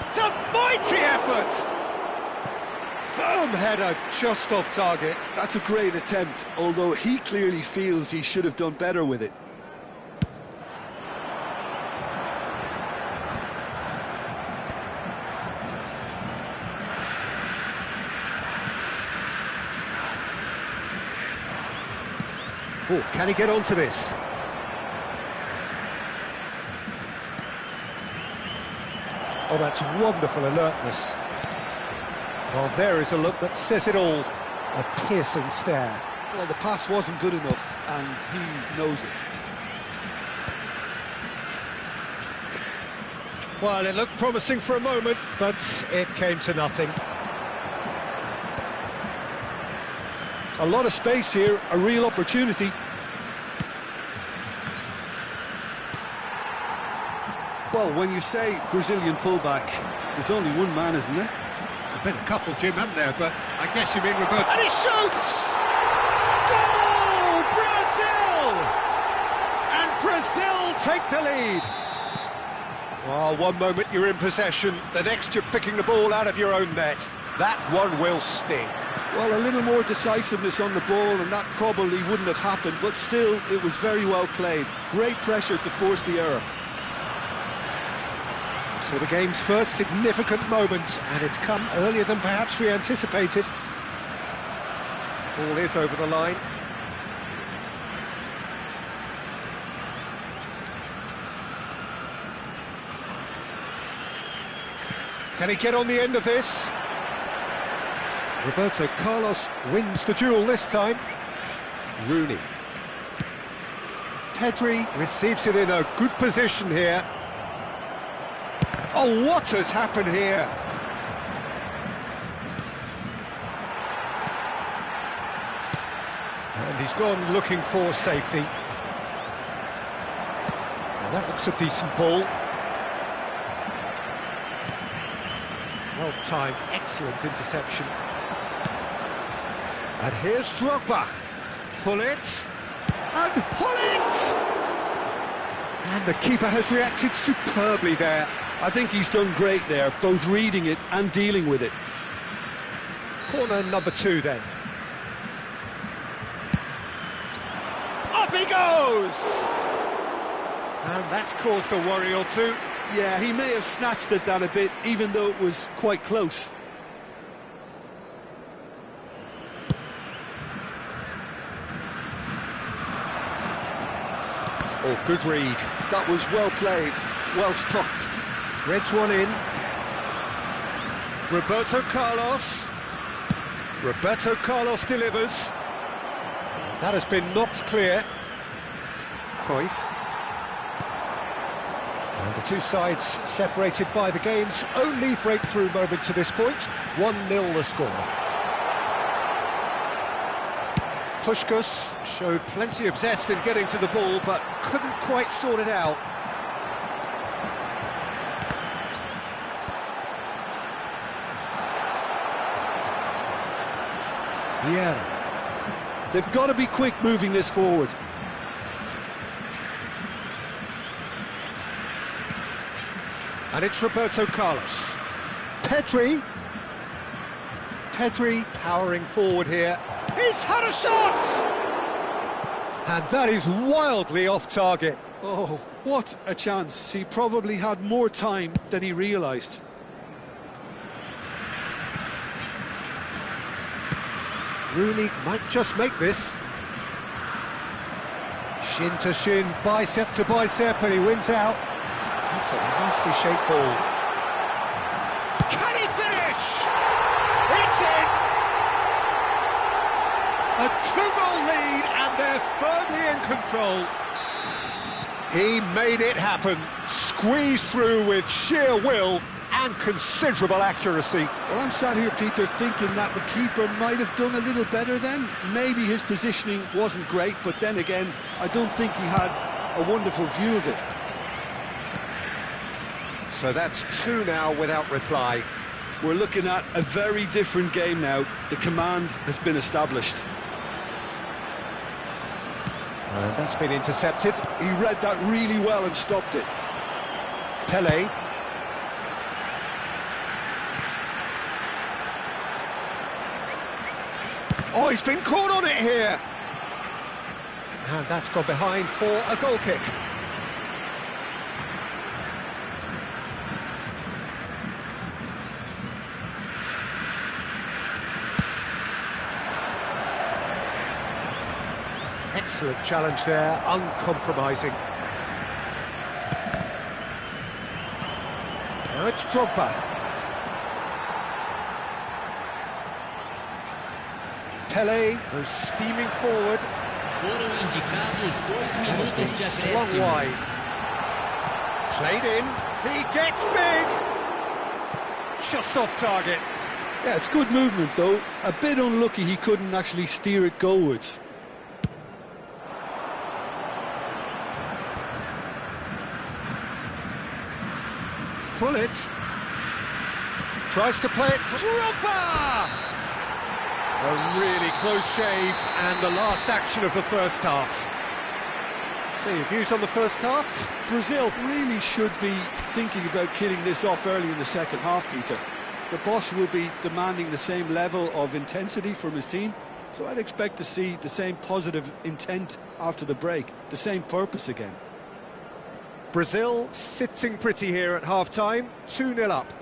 It's a mighty effort! Firm header just off target. That's a great attempt, although he clearly feels he should have done better with it. Oh, can he get onto this? Oh, that's wonderful alertness. Well, there is a look that says it all. A piercing stare. Well, the pass wasn't good enough, and he knows it. Well, it looked promising for a moment, but it came to nothing. A lot of space here, a real opportunity. Well, when you say Brazilian fullback, there's only one man, isn't there? There's been a couple, Jim, haven't there? But I guess you mean Roberto. And he shoots! Goal! Brazil! And Brazil take the lead. Oh, one moment you're in possession, the next you're picking the ball out of your own net. That one will sting. Well, a little more decisiveness on the ball, and that probably wouldn't have happened, but still, it was very well played. Great pressure to force the error. So the game's first significant moment, and it's come earlier than perhaps we anticipated. Ball is over the line. Can he get on the end of this? Roberto Carlos Wins the duel this time. Rooney. Pedri receives it in a good position here. Oh, what has happened here? And he's gone looking for safety. Well, that looks a decent ball. Well timed, excellent interception. And here's Drogba. Pull it. And pull it! And the keeper has reacted superbly there. I think he's done great there, both reading it and dealing with it. Corner number 2 then. Up he goes! And that's caused a worry or two. Yeah, he may have snatched at that a bit, even though it was quite close. Oh, good read. That was well played, well stopped. Threads one in. Roberto Carlos. Roberto Carlos delivers. That has been knocked clear. Cruyff. And the two sides separated by the game's only breakthrough moment to this point. 1-0 the score. Puskás showed plenty of zest in getting to the ball, but couldn't quite sort it out. Yeah. They've got to be quick moving this forward. And it's Roberto Carlos. Pedri. Pedri powering forward here. He's had a shot! And that is wildly off target. Oh, what a chance. He probably had more time than he realised. Rooney might just make this. Shin to shin, bicep to bicep, and he wins out. That's a nicely shaped ball. Can he finish? It's in! A 2-goal lead, and they're firmly in control. He made it happen, squeezed through with sheer will and considerable accuracy. Well, I'm sat here, Peter, thinking that the keeper might have done a little better then. Maybe his positioning wasn't great, but then again, I don't think he had a wonderful view of it. So that's 2 now without reply. We're looking at a very different game now. The command has been established. And that's been intercepted. He read that really well and stopped it. Pele. Oh, he's been caught on it here. And that's gone behind for a goal kick. Excellent challenge there, uncompromising. Now it's Drogba. Pele goes steaming forward. Foram indicados 2 That has been minutos de slung acréscimo. wide. Played in. He gets big. Just off target. Yeah, it's good movement, though. A bit unlucky he couldn't actually steer it goalwards. Pullet tries to play it. Drogba! A really close shave, and the last action of the first half. So your views on the first half? Brazil really should be thinking about killing this off early in the second half, Peter. The boss will be demanding the same level of intensity from his team, so I'd expect to see the same positive intent after the break, the same purpose again. Brazil sitting pretty here at half-time, 2-0 up.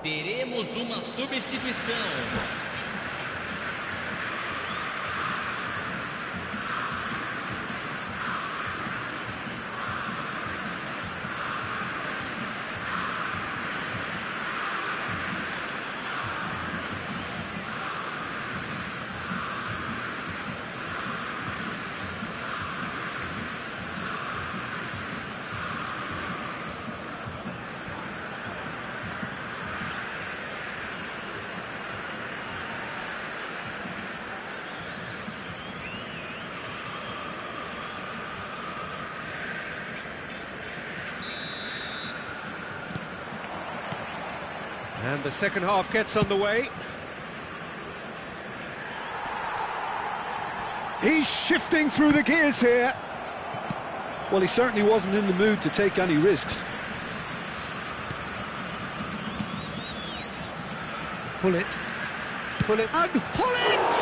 Teremos uma substituição. And the second half gets underway. He's shifting through the gears here. Well, he certainly wasn't in the mood to take any risks. Pullet. Pullet. And Pullet!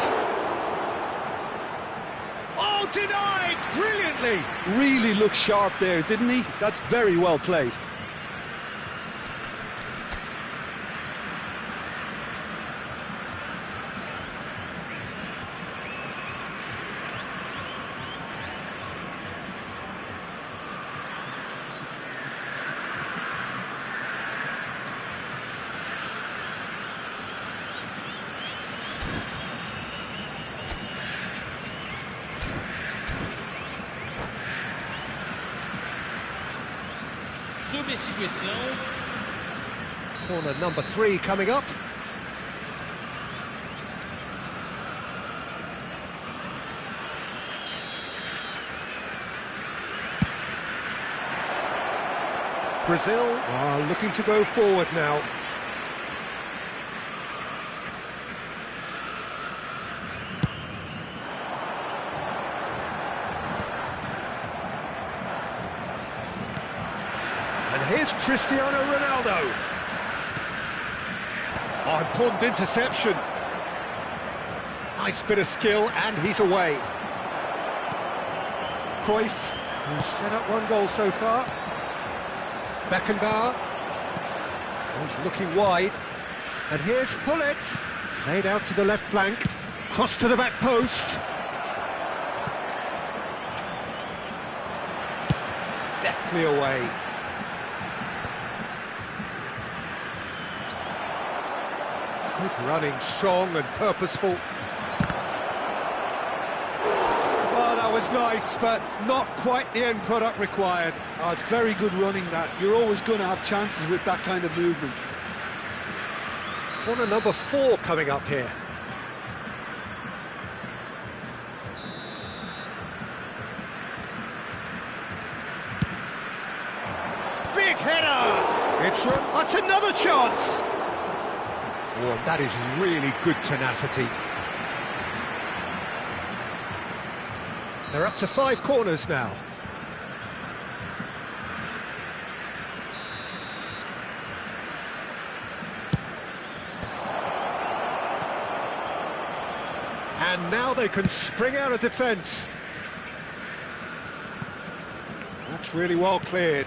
Oh, denied! Brilliantly! Really looked sharp there, didn't he? That's very well played. Substituição. Corner number 3 coming up. Brazil are looking to go forward now. And here's Cristiano Ronaldo. Oh, important interception. Nice bit of skill, and he's away. Cruyff, who's set up 1 goal so far. Beckenbauer. He's looking wide. And here's Hullet. Played out to the left flank. Cross to the back post. Deftly away. Good running, strong and purposeful. Oh, that was nice, but not quite the end product required. Oh, it's very good running that. You're always going to have chances with that kind of movement. Corner number 4 coming up here. Big header! That's another chance! Oh, that is really good tenacity. They're up to 5 corners now. And now they can spring out of defence. That's really well cleared.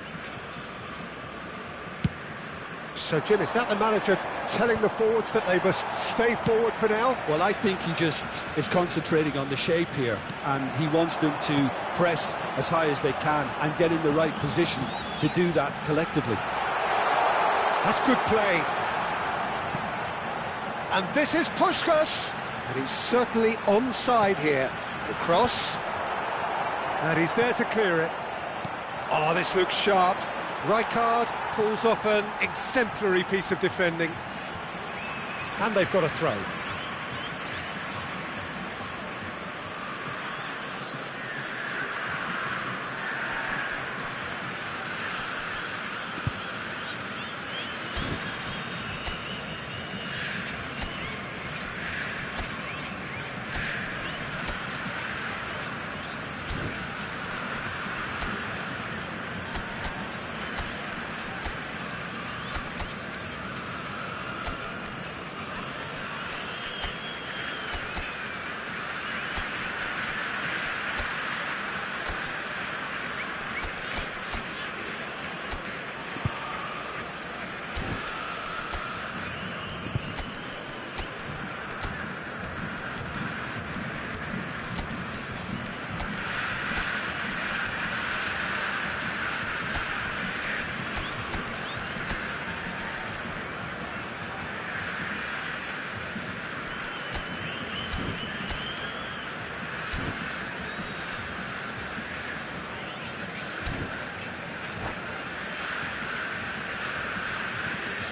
So, Jim, is that the manager telling the forwards that they must stay forward for now? Well, I think he just is concentrating on the shape here, and he wants them to press as high as they can and get in the right position to do that collectively. That's good play. And this is Puskás, and he's certainly onside here. The cross, and he's there to clear it. Oh, this looks sharp. Rijkaard pulls off an exemplary piece of defending. And they've got a throw.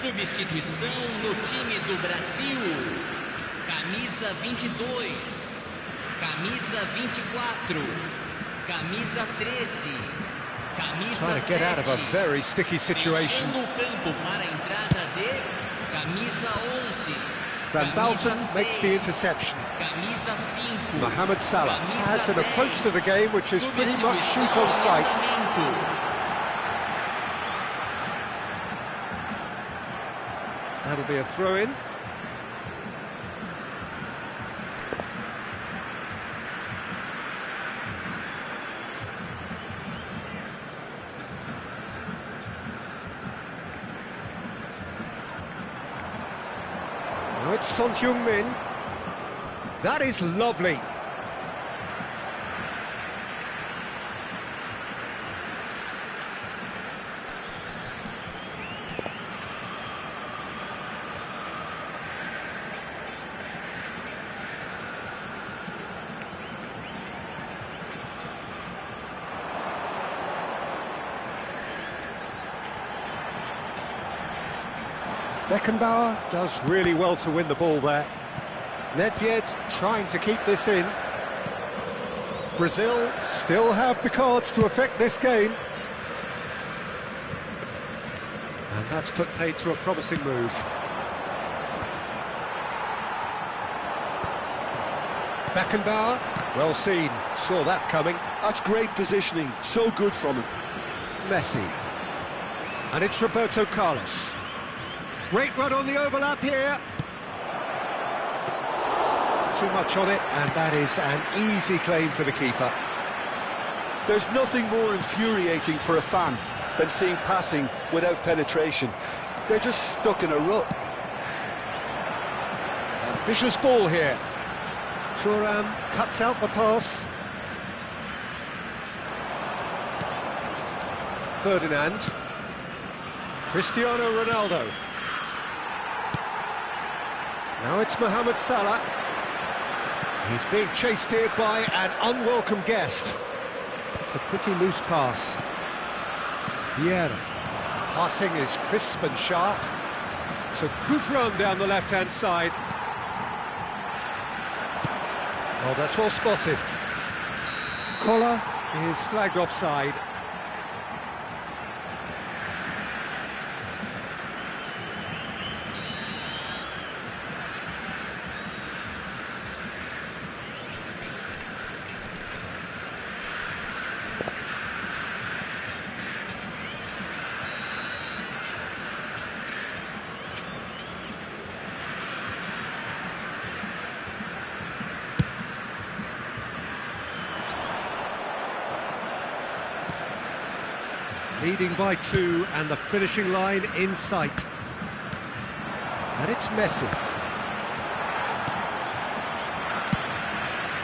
Substituição no time do Brasil. Camisa 22, camisa 24, camisa 13, camisa 7. Trying to get out of a very sticky situation. Fechando o campo para a entrada de camisa 11. Van Balten makes the interception. Camisa 5. Mohamed Salah has an approach to the game which is pretty much shoot on sight. That'll be a throw-in. Now it's Son Heung-min. That is lovely. Beckenbauer does really well to win the ball there. Nedved trying to keep this in. Brazil still have the cards to affect this game. And that's put paid to a promising move. Beckenbauer, well seen, saw that coming. That's great positioning, so good from him. Messi. And it's Roberto Carlos. Great run on the overlap here. Too much on it, and that is an easy claim for the keeper. There's nothing more infuriating for a fan than seeing passing without penetration. They're just stuck in a rut. Ambitious ball here. Thuram cuts out the pass. Ferdinand. Cristiano Ronaldo. Now it's Mohamed Salah. He's being chased here by an unwelcome guest. It's a pretty loose pass. Vieira. Passing is crisp and sharp. It's a good run down the left-hand side. Oh, that's well spotted. Collar is flagged offside. Leading by 2 and the finishing line in sight. And it's Messi.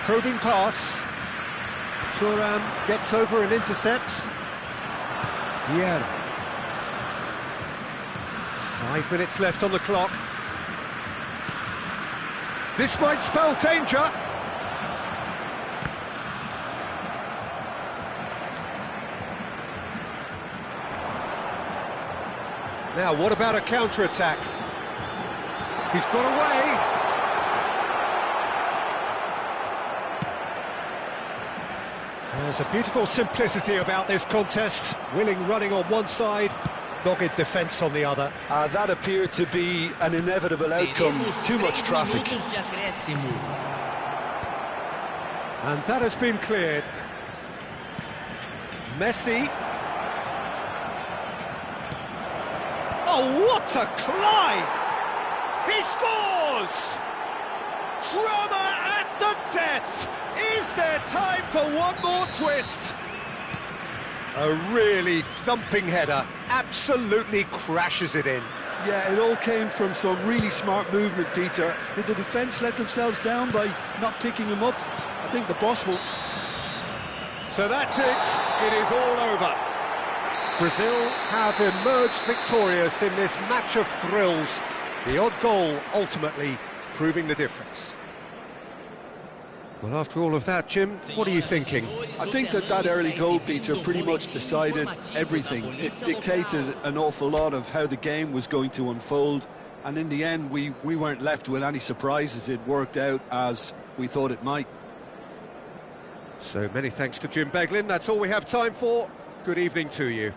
Probing pass. Thuram gets over and intercepts. Vieira. 5 minutes left on the clock. This might spell danger. Now, what about a counter-attack? He's got away. There's a beautiful simplicity about this contest. Willing running on one side, dogged defence on the other. That appeared to be an inevitable outcome. Too much traffic. And that has been cleared. Messi. Oh, what a climb! He scores! Drama at the death! Is there time for one more twist? A really thumping header, absolutely crashes it in. Yeah, it all came from some really smart movement, Peter. Did the defence let themselves down by not picking him up? I think the boss will... So that's it, it is all over. Brazil have emerged victorious in this match of thrills. The odd goal ultimately proving the difference. Well, after all of that, Jim, what are you thinking? I think that early goal, Peter, pretty much decided everything. It dictated an awful lot of how the game was going to unfold, and in the end we weren't left with any surprises. It worked out as we thought it might. So many thanks to Jim Beglin. That's all we have time for. Good evening to you.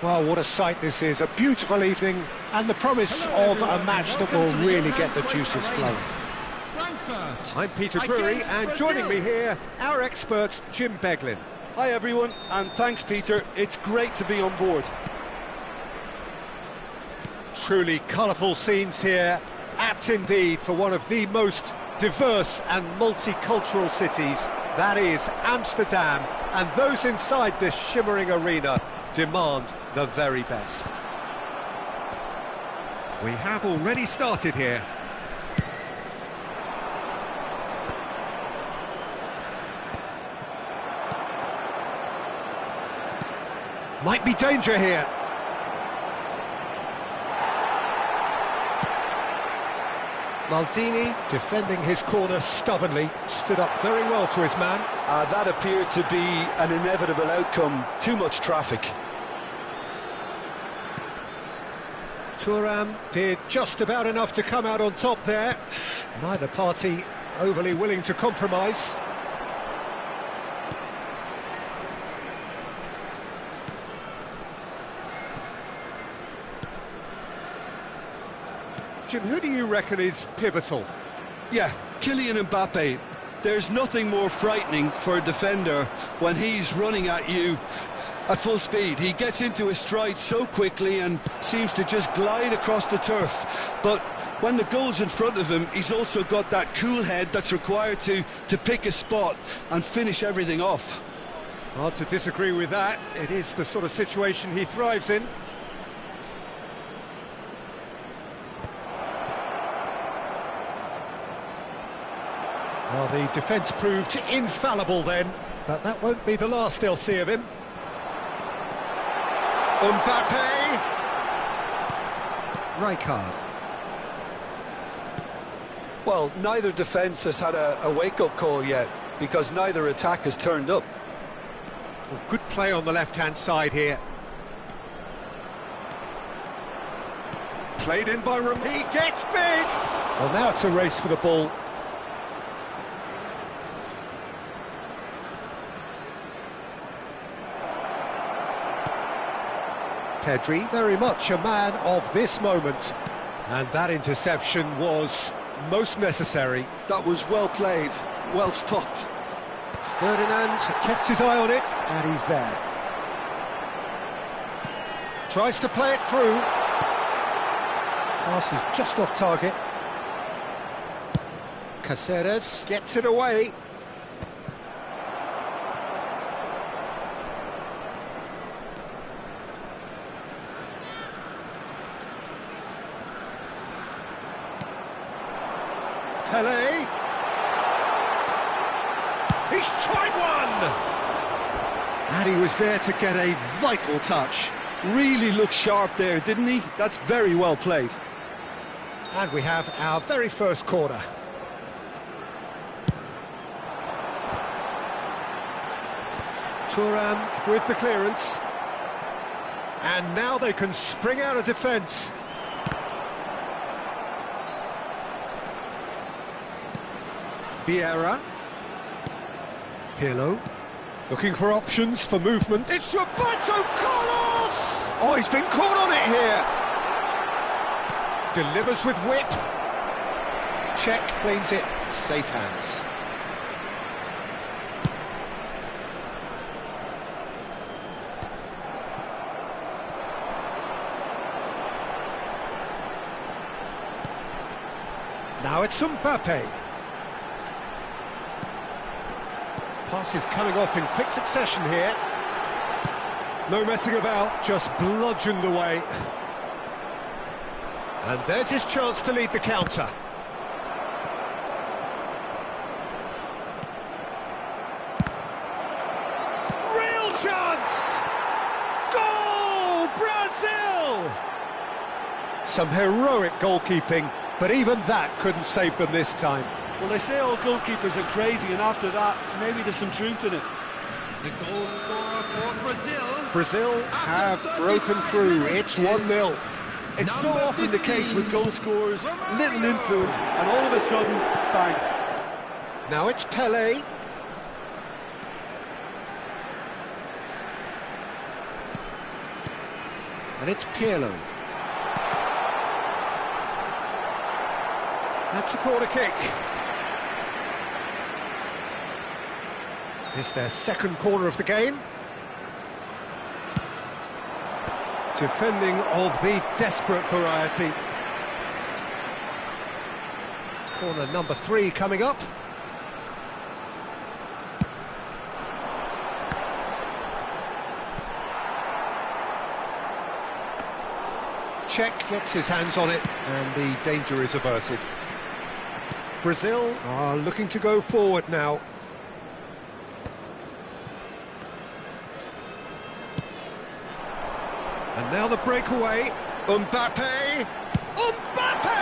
Well, what a sight this is. A beautiful evening and the promise of a match that will really get the juices flowing. I'm Peter Drury, and joining me here, our expert, Jim Beglin. Hi everyone, and thanks Peter. It's great to be on board. Truly colourful scenes here, apt indeed for one of the most diverse and multicultural cities, that is Amsterdam, and those inside this shimmering arena demand the very best. We have already started here. Might be danger here. Maldini, defending his corner stubbornly, stood up very well to his man. That appeared to be an inevitable outcome. Too much traffic. Thuram did just about enough to come out on top there. Neither party overly willing to compromise. Jim, who do you reckon is pivotal? Yeah, Kylian Mbappe. There's nothing more frightening for a defender when he's running at you at full speed. He gets into his stride so quickly and seems to just glide across the turf. But when the goal's in front of him, he's also got that cool head that's required to pick a spot and finish everything off. Hard to disagree with that. It is the sort of situation he thrives in. Well, the defence proved infallible then, but that won't be the last they'll see of him. Mbappe! Rijkaard. Well, neither defence has had a wake-up call yet, because neither attack has turned up. Well, good play on the left-hand side here. Played in by Ram. He gets big! Well, now it's a race for the ball. Pedri, very much a man of this moment. And that interception was most necessary. That was well played, well stopped. Ferdinand kept his eye on it, and he's there. Tries to play it through. Pass is just off target. Caceres gets it away. Pele. He's tried one! And he was there to get a vital touch. Really looked sharp there, didn't he? That's very well played. And we have our very first corner. Thuram with the clearance. And now they can spring out of defence. Vieira. Pirlo. Looking for options for movement. It's Roberto Carlos! Oh, he's been caught on it here. Delivers with whip. Check, claims it. Safe hands. Now it's Mbappe. Passes coming off in quick succession here. No messing about, just bludgeoned away. And there's his chance to lead the counter. Real chance! Goal! Brazil! Some heroic goalkeeping, but even that couldn't save them this time. Well, they say all goalkeepers are crazy, and after that, maybe there's some truth in it. The goal scorer for Brazil. Brazil have broken through. It's 1-0. It's so often the case with goal scorers, little influence, and all of a sudden, bang. Now it's Pele. And it's Pirlo. That's the corner kick. It's their second corner of the game. Defending of the desperate variety. Corner number 3 coming up. Cech gets his hands on it, and the danger is averted. Brazil are looking to go forward now. And now the breakaway. Mbappe! Mbappe!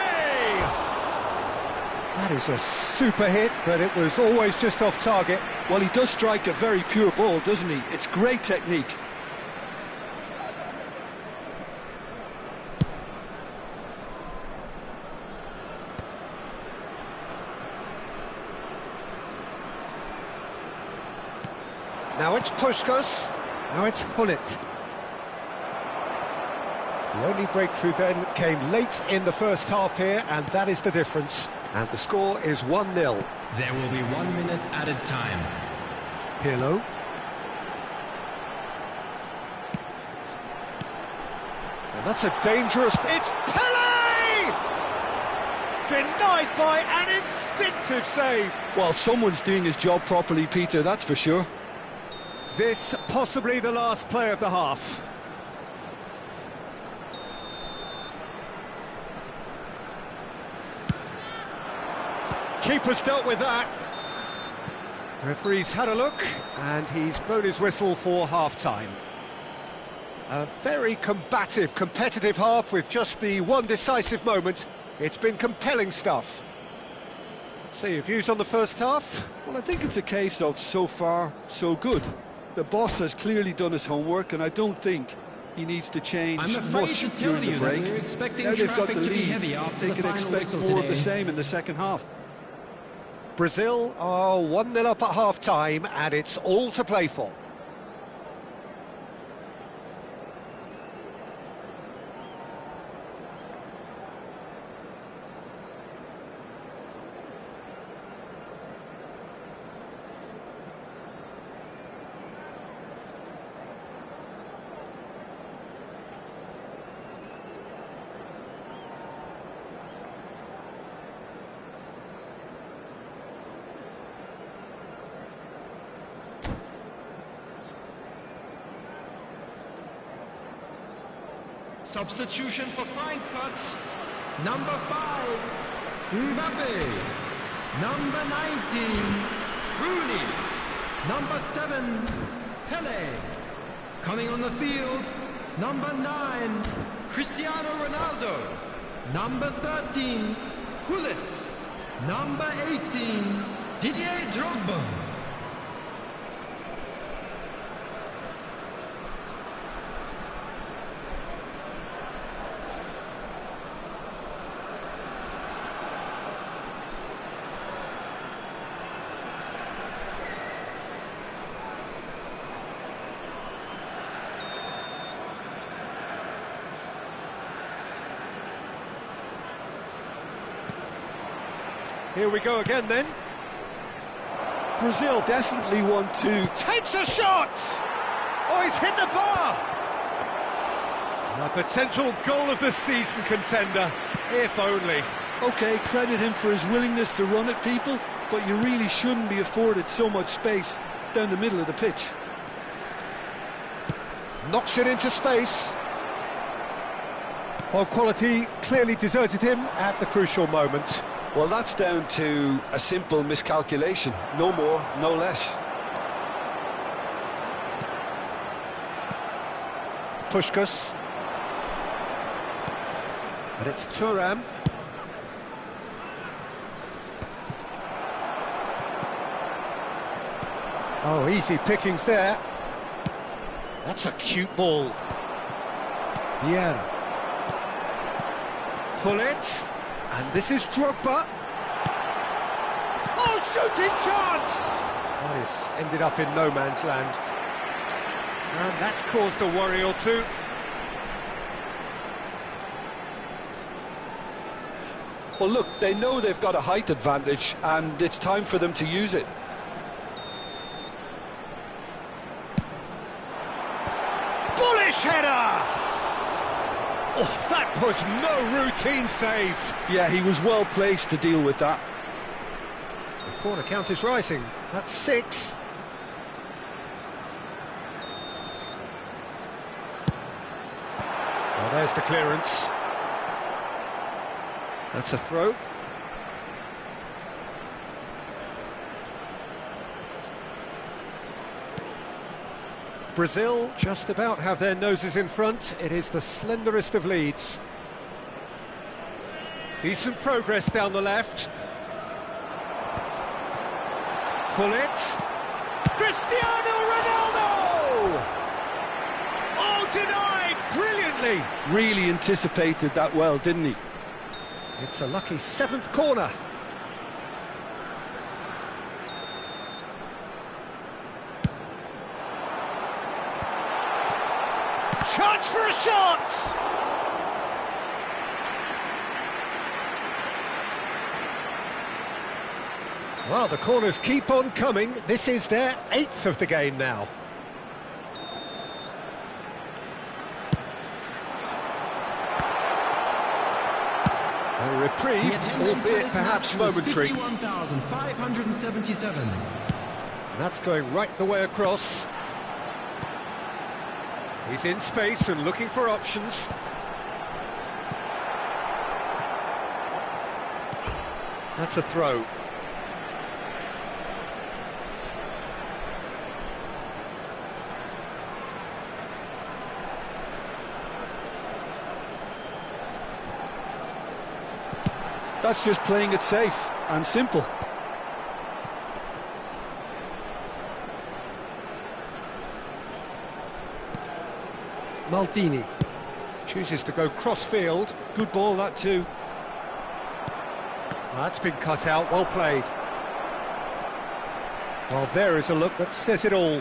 That is a super hit, but it was always just off target. Well, he does strike a very pure ball, doesn't he? It's great technique. Now it's Puskas, now it's Hullet. The only breakthrough then came late in the first half here, and that is the difference. And the score is 1-0. There will be 1 minute added time. Pirlo. And that's a dangerous... It's Pele! Denied by an instinctive save. Well, someone's doing his job properly, Peter, that's for sure. This possibly the last play of the half. Keeper's dealt with that. Referee's had a look, and he's blown his whistle for half-time. A very combative, competitive half with just the one decisive moment. It's been compelling stuff. So your views on the first half? Well, I think it's a case of so far, so good. The boss has clearly done his homework, and I don't think he needs to change much during the break. Now they've got the lead, they can expect more of the same in the second half. Brazil are 1-0 up at half-time, and it's all to play for. Substitution for Frankfurt. Number 5, Mbappe. Number 19, Rooney. Number 7, Pele. Coming on the field, number 9, Cristiano Ronaldo. Number 13, Hullet. Number 18, Didier Drogba. Here we go again then. Brazil definitely want to... Takes a shot! Oh, he's hit the bar! A potential goal of the season contender, if only. OK, credit him for his willingness to run at people, but you really shouldn't be afforded so much space down the middle of the pitch. Knocks it into space. Well, quality clearly deserted him at the crucial moment. Well, that's down to a simple miscalculation. No more, no less. Puskas. And it's Thuram. Oh, easy pickings there. That's a cute ball. Vieira. Hullet. And this is Drogba. Oh, shooting chance! Oh, it's ended up in no man's land. And that's caused a worry or two. Well, look, they know they've got a height advantage, and it's time for them to use it. Bullish header! Oh, that was no routine save. Yeah, he was well placed to deal with that. The corner count is rising. That's 6. Well, there's the clearance. That's a throw. Brazil just about have their noses in front. It is the slenderest of leads. Decent progress down the left. Gullit. Cristiano Ronaldo! Oh, denied brilliantly. Really anticipated that well, didn't he? It's a lucky 7th corner. Chance for a shot! Well, the corners keep on coming. This is their 8th of the game now. A reprieve, albeit perhaps momentary. 51,577. That's going right the way across. He's in space and looking for options. That's a throw. That's just playing it safe and simple. Maldini chooses to go cross-field. Good ball, that too. That's been cut out, well played. Well, there is a look that says it all.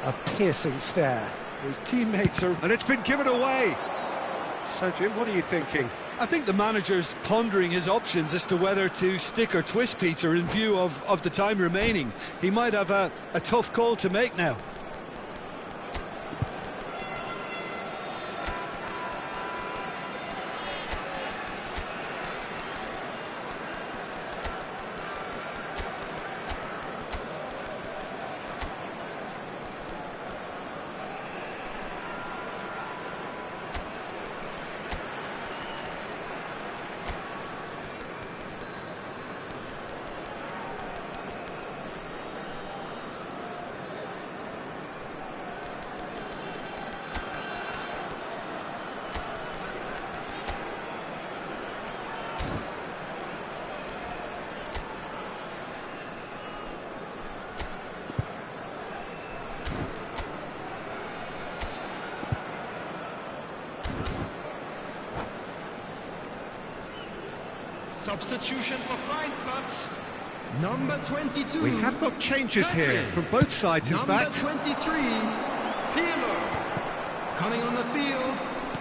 A piercing stare. His teammates are... And it's been given away. So, Jim, what are you thinking? I think the manager's pondering his options as to whether to stick or twist Peter in view of the time remaining. He might have a tough call to make now. Substitution for Frankfurt. Number 22. We have got changes here from both sides, in fact. Number 23, Pirlo. Coming on the field,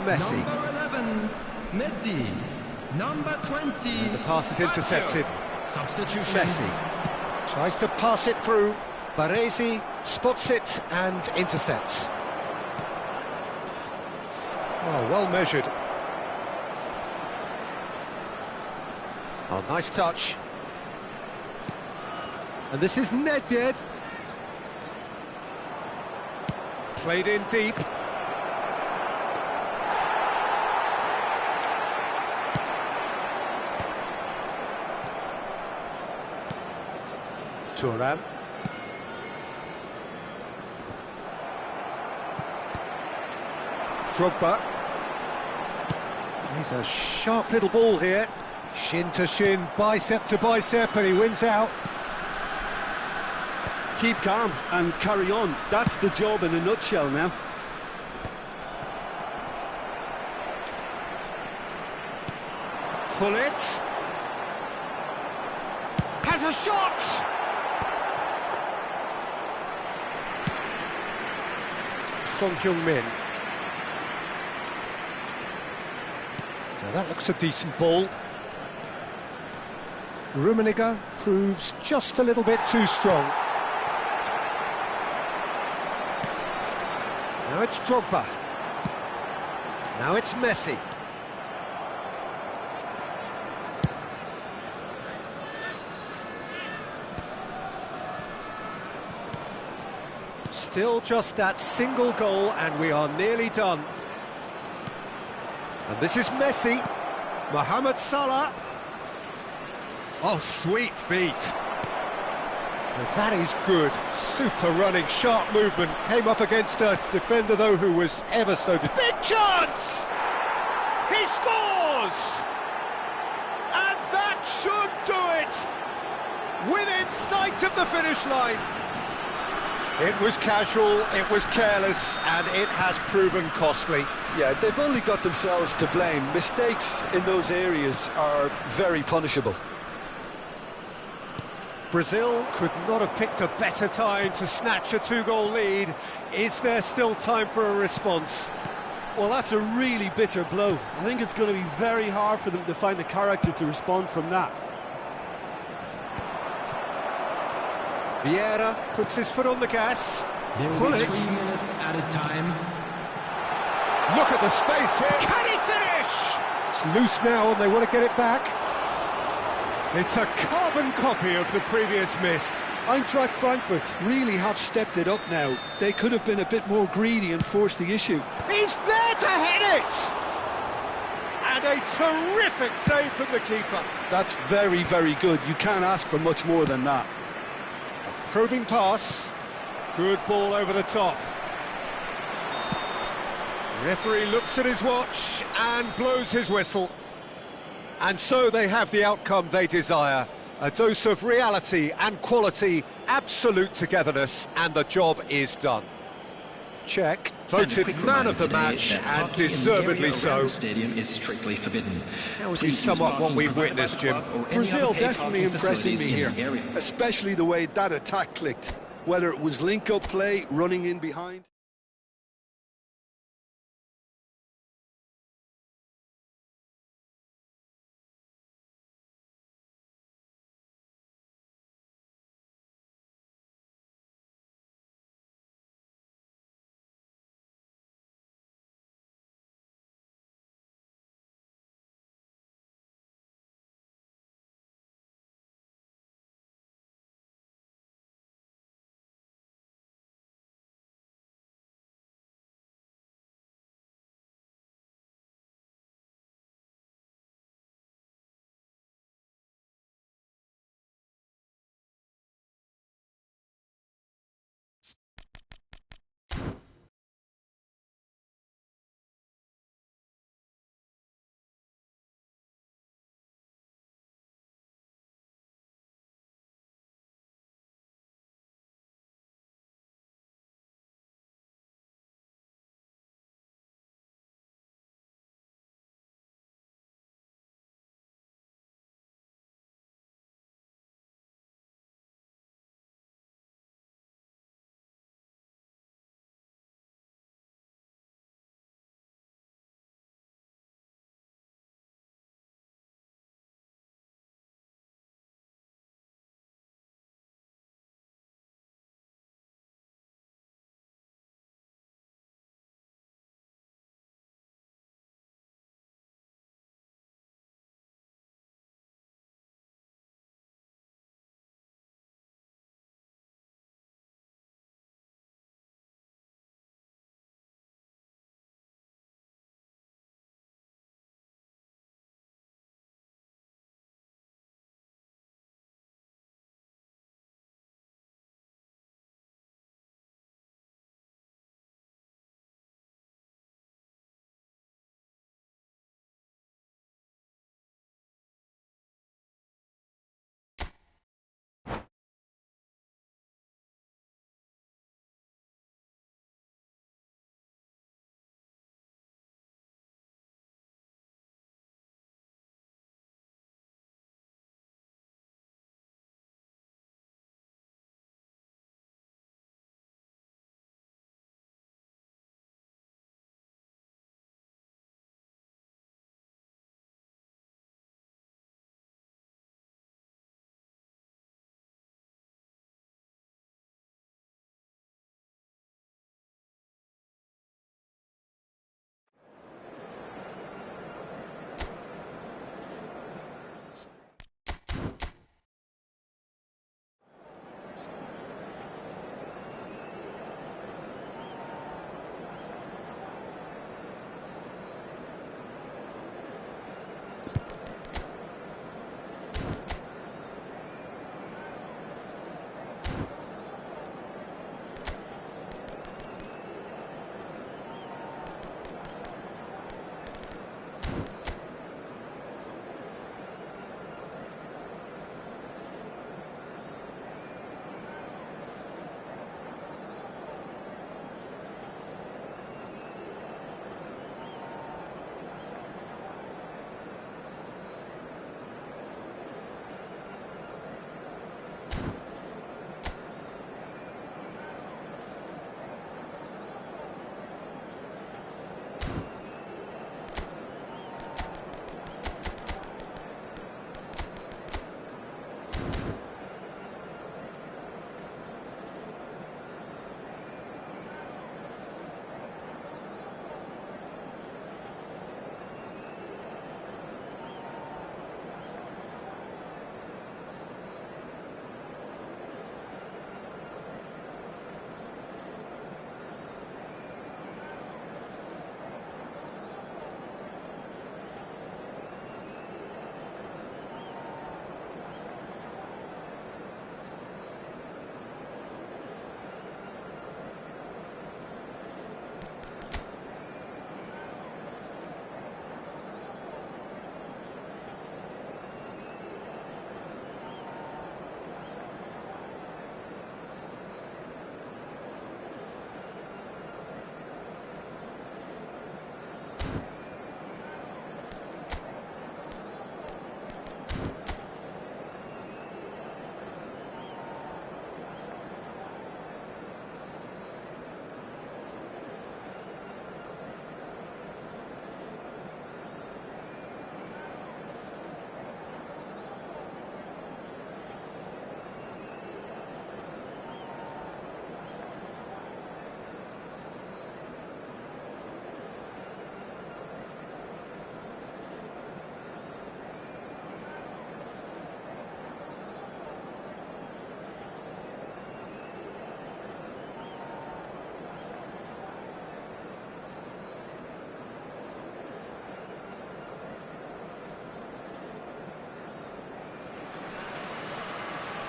Messi. Number 11, Messi. Number 20, And the pass is intercepted. Fazio. Substitution. Messi tries to pass it through. Baresi spots it and intercepts. Oh, well measured. Oh, nice touch. And this is Nedved. Played in deep. Thuram. Drogba. He's a sharp little ball here. Shin to shin, bicep to bicep, and he wins out. Keep calm and carry on. That's the job in a nutshell now. Gullit. Has a shot! Son Heung-min. Now that looks a decent ball. Rummenigge proves just a little bit too strong. Now it's Drogba. Now it's Messi. Still just that single goal and we are nearly done. And this is Messi. Mohamed Salah. Oh, sweet feet. Well, that is good. Super running, sharp movement. Came up against a defender, though, who was ever so... Big chance! He scores! And that should do it! Within sight of the finish line. It was casual, it was careless, and it has proven costly. Yeah, they've only got themselves to blame. Mistakes in those areas are very punishable. Brazil could not have picked a better time to snatch a two-goal lead. Is there still time for a response? Well, that's a really bitter blow. I think it's going to be very hard for them to find the character to respond from that. Vieira puts his foot on the gas. Pull it. 3 minutes at a time. Look at the space here. Can he finish? It's loose now and they want to get it back. It's a carbon copy of the previous miss. Eintracht Frankfurt really have stepped it up now. They could have been a bit more greedy and forced the issue. He's there to head it! And a terrific save from the keeper. That's very, very good. You can't ask for much more than that. Probing pass. Good ball over the top. Referee looks at his watch and blows his whistle. And so they have the outcome they desire. A dose of reality and quality, absolute togetherness, and the job is done. Czech voted man of the match, and deservedly so. Stadium is strictly forbidden. How would you sum up what we've witnessed, Jim? Brazil definitely impressing me here, especially the way that attack clicked. Whether it was link-up play, running in behind.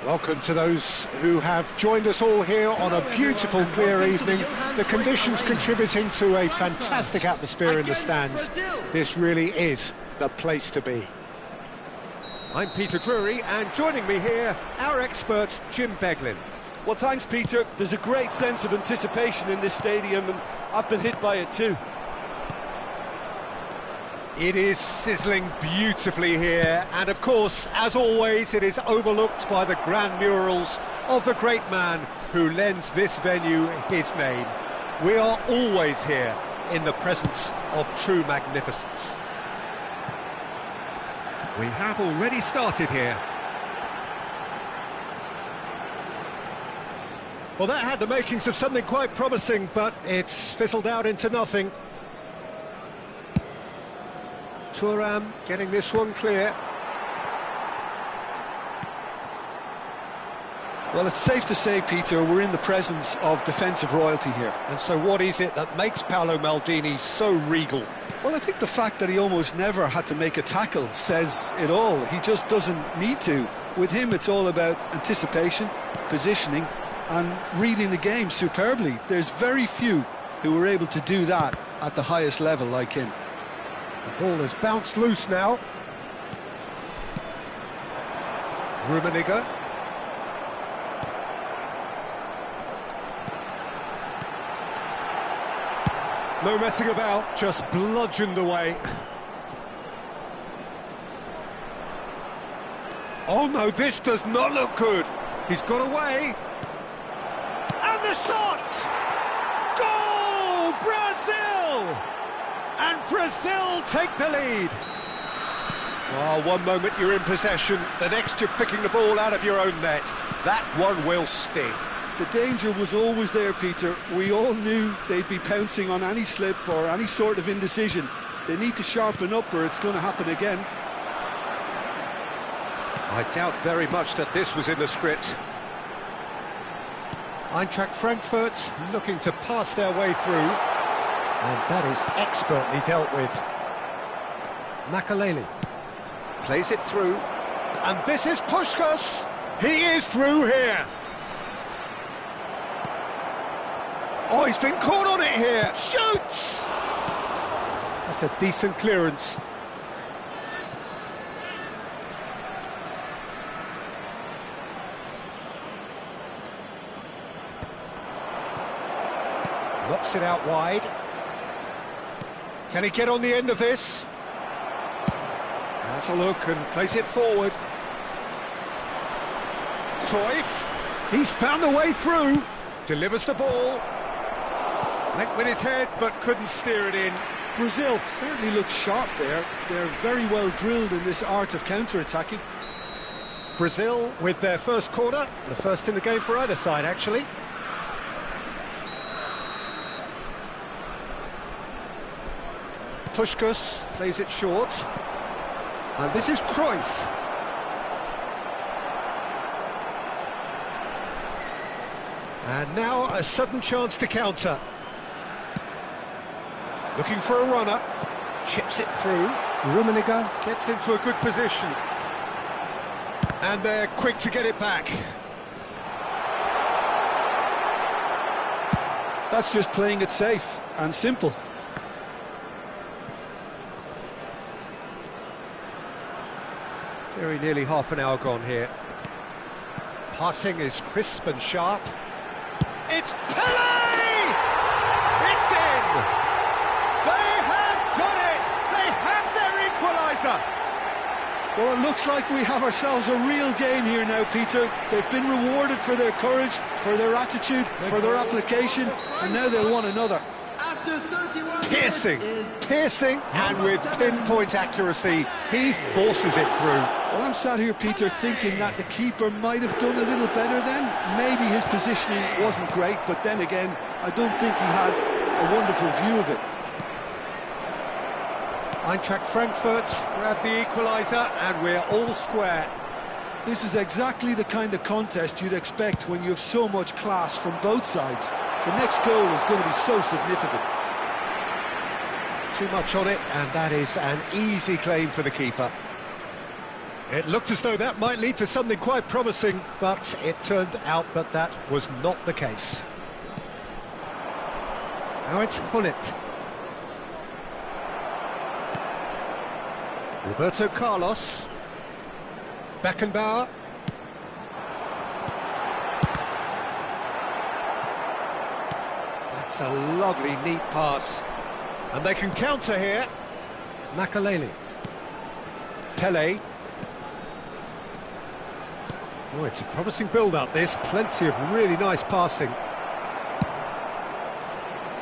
Welcome to those who have joined us all here on a beautiful, clear evening. The conditions contributing to a fantastic atmosphere in the stands. This really is the place to be. I'm Peter Drury, and joining me here, our expert, Jim Beglin. Well, thanks, Peter. There's a great sense of anticipation in this stadium, and I've been hit by it too. It is sizzling beautifully here, and of course, as always, it is overlooked by the grand murals of the great man who lends this venue his name. We are always here in the presence of true magnificence. We have already started here. Well, that had the makings of something quite promising, but it's fizzled out into nothing. Thuram getting this one clear. Well, it's safe to say, Peter, we're in the presence of defensive royalty here. And so what is it that makes Paolo Maldini so regal? Well, I think the fact that he almost never had to make a tackle says it all. He just doesn't need to. With him, it's all about anticipation, positioning, and reading the game superbly. There's very few who are able to do that at the highest level like him. The ball has bounced loose now. Rummenigge. No messing about, just bludgeoned away. Oh no, this does not look good. He's got away. And the shot! Goal! Brazil! And Brazil take the lead. Oh, one moment you're in possession, the next you're picking the ball out of your own net. That one will sting. The danger was always there, Peter. We all knew they'd be pouncing on any slip or any sort of indecision. They need to sharpen up or it's going to happen again. I doubt very much that this was in the script. Eintracht Frankfurt looking to pass their way through. And that is expertly dealt with. Makaleli plays it through. And this is Puskás. He is through here. Oh, he's been caught on it here. Shoots! That's a decent clearance. Knocks it out wide. Can he get on the end of this? Has a look and plays it forward. Cruyff. He's found the way through. Delivers the ball. Went with his head, but couldn't steer it in. Brazil certainly looks sharp there. They're very well drilled in this art of counter-attacking. Brazil with their first corner. The first in the game for either side, actually. Puskás plays it short. And this is Cruyff. And now a sudden chance to counter. Looking for a runner. Chips it through. Rummenigge gets into a good position. And they're quick to get it back. That's just playing it safe and simple. Very nearly half an hour gone here. Passing is crisp and sharp. It's Pelé! It's in! They have done it! They have their equaliser! Well, it looks like we have ourselves a real game here now, Peter. They've been rewarded for their courage, for their attitude, for their application, and now they'll want another. Piercing, and with pinpoint accuracy, he forces it through. Well, I'm sat here, Peter, thinking that the keeper might have done a little better then. Maybe his positioning wasn't great, but then again, I don't think he had a wonderful view of it. Eintracht Frankfurt grab the equaliser, and we're all square. This is exactly the kind of contest you'd expect when you have so much class from both sides. The next goal is going to be so significant. Too much on it, and that is an easy claim for the keeper. It looked as though that might lead to something quite promising, but it turned out that that was not the case. Now it's Gullit. Roberto Carlos. Beckenbauer. That's a lovely, neat pass. And they can counter here. Makelele. Pele. Oh, it's a promising build-up, this. Plenty of really nice passing.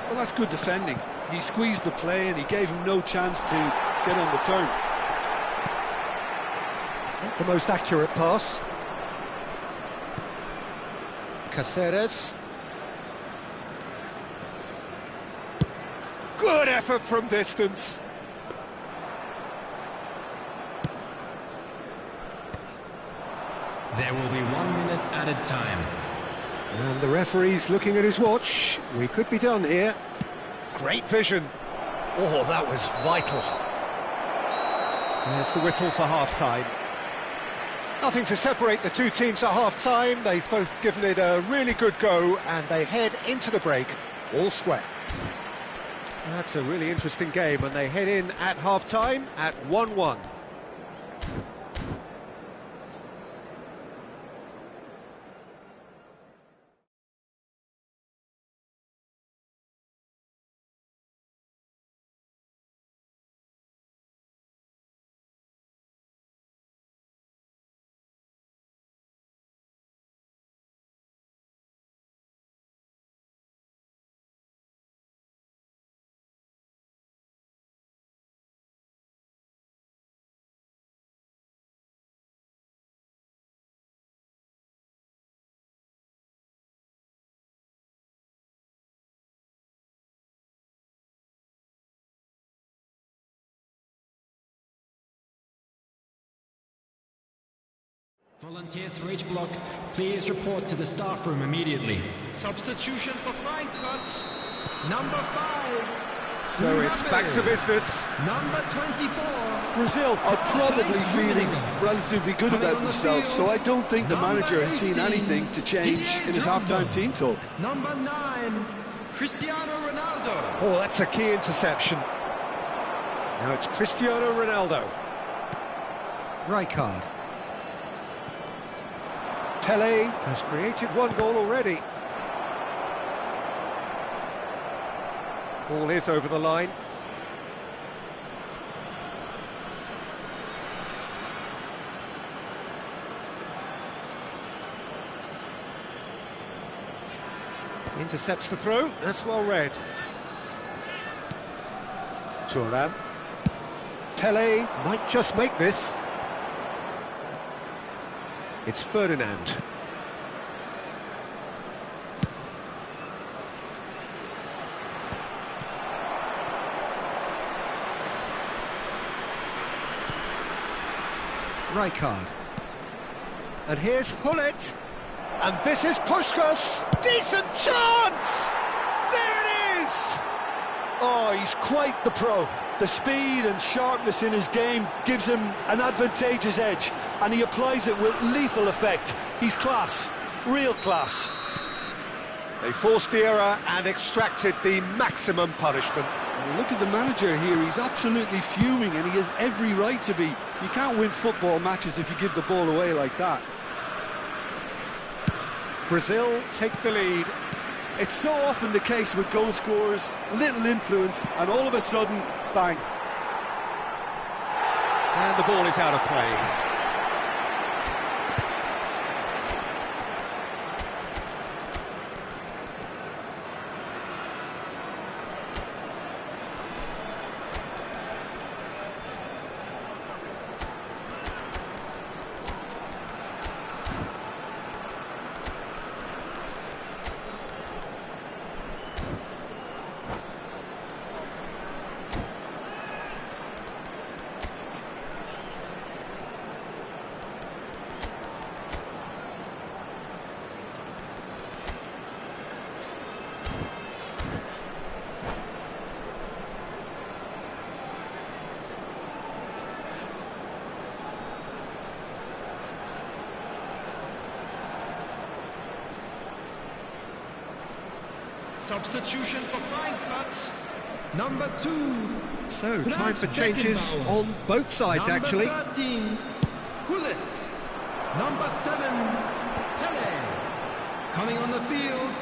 Well, that's good defending. He squeezed the play and he gave him no chance to get on the turn. Not the most accurate pass. Caceres. Good effort from distance. There will be 1 minute added time. And the referee's looking at his watch. We could be done here. Great vision. Oh, that was vital. There's the whistle for half-time. Nothing to separate the two teams at half-time. They've both given it a really good go, and they head into the break all square. That's a really interesting game, and they head in at half-time at 1-1. Volunteers for each block, please report to the staff room immediately. Substitution for Frankfurt. Number 5. So it's back to business. Number 24. Brazil are probably feeling relatively good about themselves, so I don't think the manager has seen anything to change in his half-time team talk. Number 9. Cristiano Ronaldo. Oh, that's a key interception. Now it's Cristiano Ronaldo. Rijkaard. Pele has created one goal already. Ball is over the line. Intercepts the throw, that's well read. Thuram. Pele might just make this. It's Ferdinand. Rijkaard. And here's Gullit. And this is Puskás. Decent chance! There it is! Oh, he's quite the pro. The speed and sharpness in his game gives him an advantageous edge, and he applies it with lethal effect. He's class, real class. They forced the error and extracted the maximum punishment. And look at the manager here, he's absolutely fuming, and he has every right to be. You can't win football matches if you give the ball away like that. Brazil take the lead. It's so often the case with goal scorers, little influence, and all of a sudden, bang. And the ball is out of play. Substitution for Frankfurt. Number 2. So, time for changes on both sides, actually. Number 13, Hullet. Number 7, Pele. Coming on the field,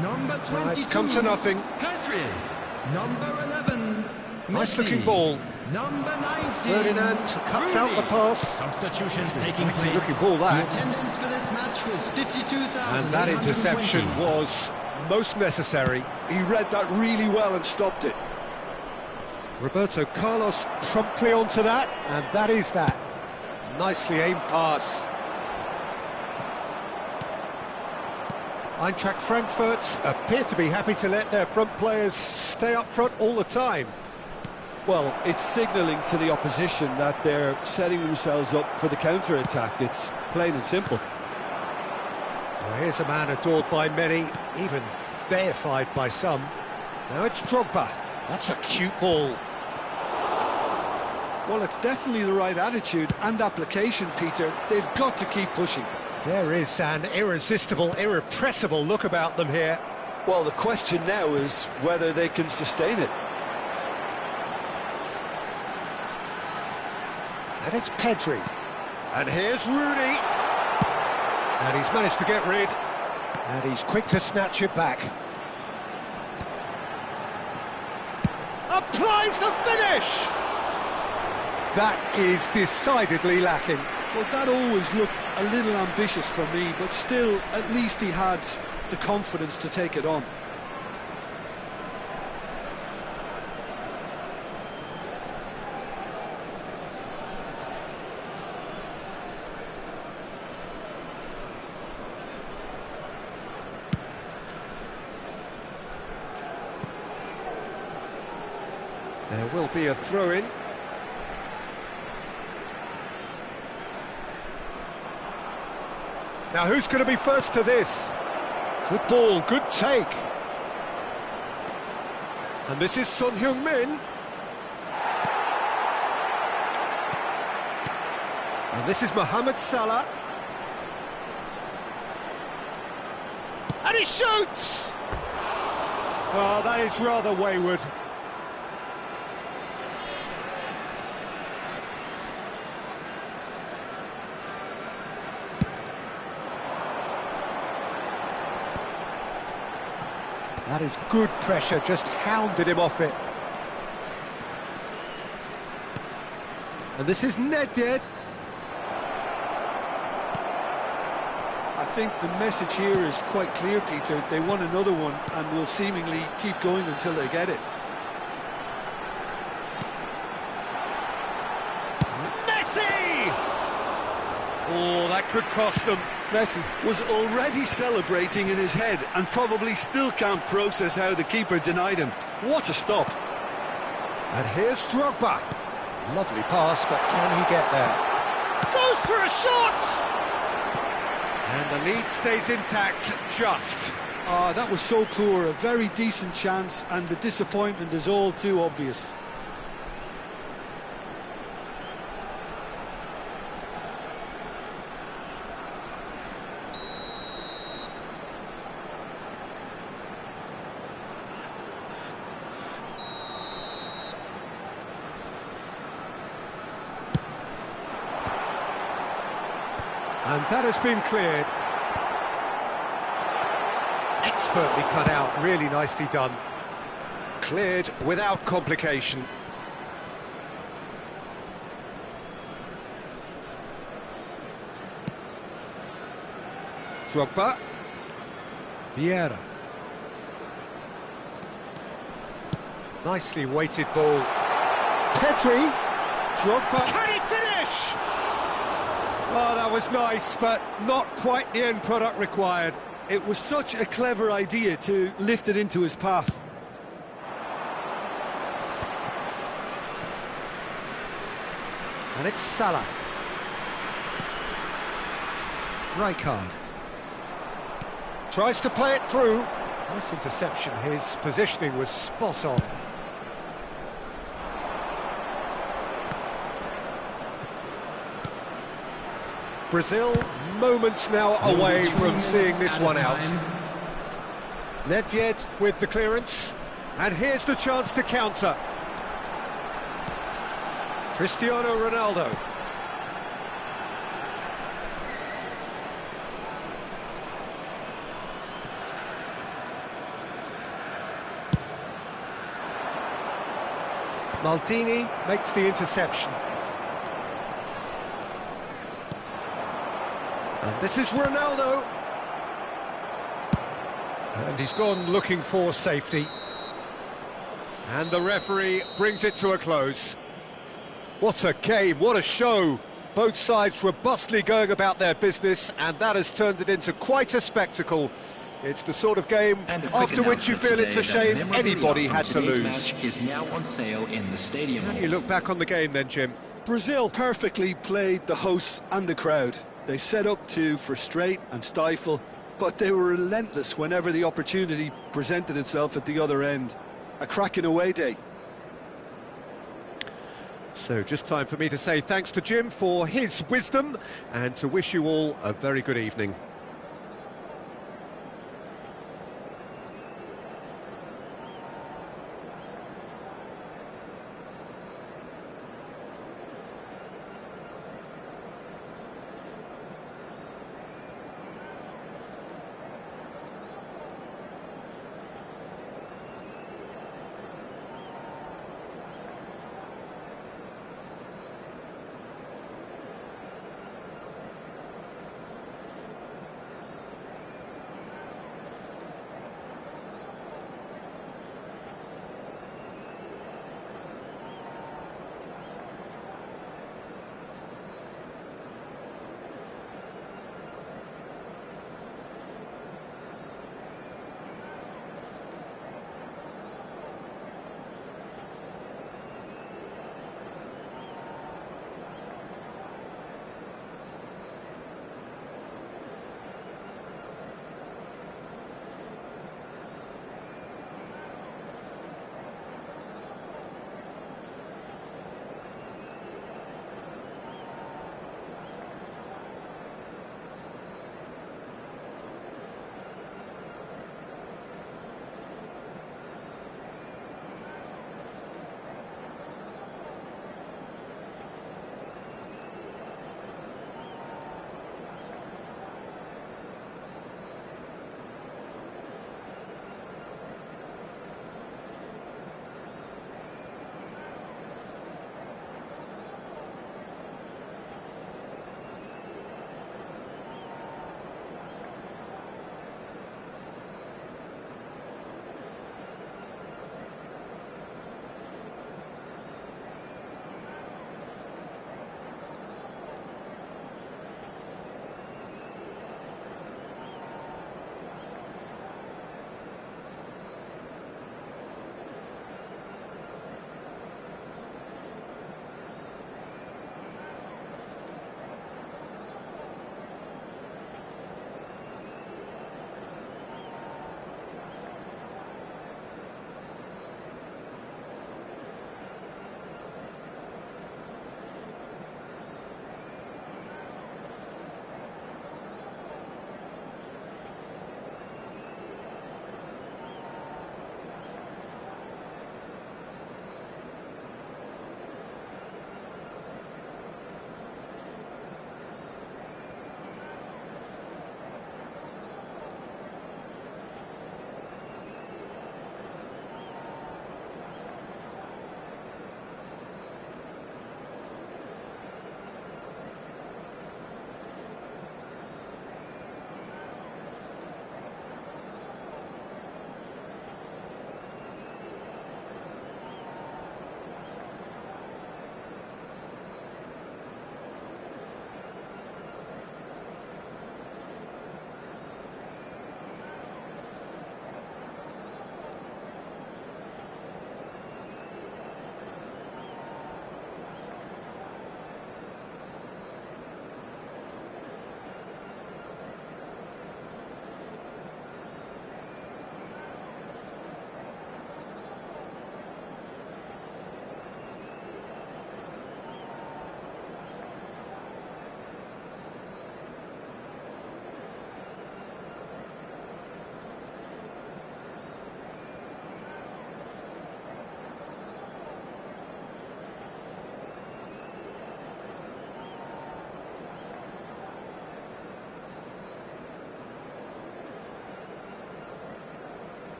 number 22. It's come to nothing. Pedri. Number 11, Nice Messi. looking ball. Number 19, Ferdinand cuts out the pass. Substitutions taking Mighty place. looking ball, The that. attendance for this match was 52,000. And that interception was most necessary. He read that really well and stopped it. Roberto Carlos promptly onto that, and that is that. Nicely aimed pass. Eintracht Frankfurt appear to be happy to let their front players stay up front all the time. Well, it's signalling to the opposition that they're setting themselves up for the counter-attack. It's plain and simple. Well, here's a man adored by many, even deified by some. Now it's Drogba. That's a cute ball. Well, it's definitely the right attitude and application, Peter. They've got to keep pushing. There is an irresistible, irrepressible look about them here. Well, the question now is whether they can sustain it. And it's Pedri. And here's Rooney. And he's managed to get rid. And he's quick to snatch it back. Applies the finish! That is decidedly lacking. Well, that always looked a little ambitious for me, but still, at least he had the confidence to take it on. There will be a throw-in. Now who's going to be first to this? Good ball, good take. And this is Son Heung-min. And this is Mohamed Salah. And he shoots! Oh, that is rather wayward. That is good pressure, just hounded him off it. And this is Nedved. I think the message here is quite clear, Peter. They want another one and will seemingly keep going until they get it. Messi! Oh, that could cost them. Messi was already celebrating in his head and probably still can't process how the keeper denied him. What a stop. And here's Drogba. Lovely pass, but can he get there? Goes for a shot! And the lead stays intact, just. Ah, that was so poor. A very decent chance, and the disappointment is all too obvious. And that has been cleared. Expertly cut out, really nicely done. Cleared without complication. Drogba. Vieira. Nicely weighted ball. Pedri. Drogba. Can he finish? Oh, that was nice, but not quite the end product required. It was such a clever idea to lift it into his path. And it's Salah. Rijkaard. Tries to play it through. Nice interception. His positioning was spot on. Brazil moments now away from seeing this one out. Nedved with the clearance, and here's the chance to counter. Cristiano Ronaldo. Maldini makes the interception. And this is Ronaldo. And he's gone looking for safety. And the referee brings it to a close. What a game, what a show. Both sides robustly going about their business, and that has turned it into quite a spectacle. It's the sort of game after which you feel it's a shame anybody had to lose. Match is now on sale in the stadium. How do you look back on the game then, Jim? Brazil perfectly played the hosts and the crowd. They set up to frustrate and stifle, but they were relentless whenever the opportunity presented itself at the other end. A cracking away day. So just time for me to say thanks to Jim for his wisdom and to wish you all a very good evening.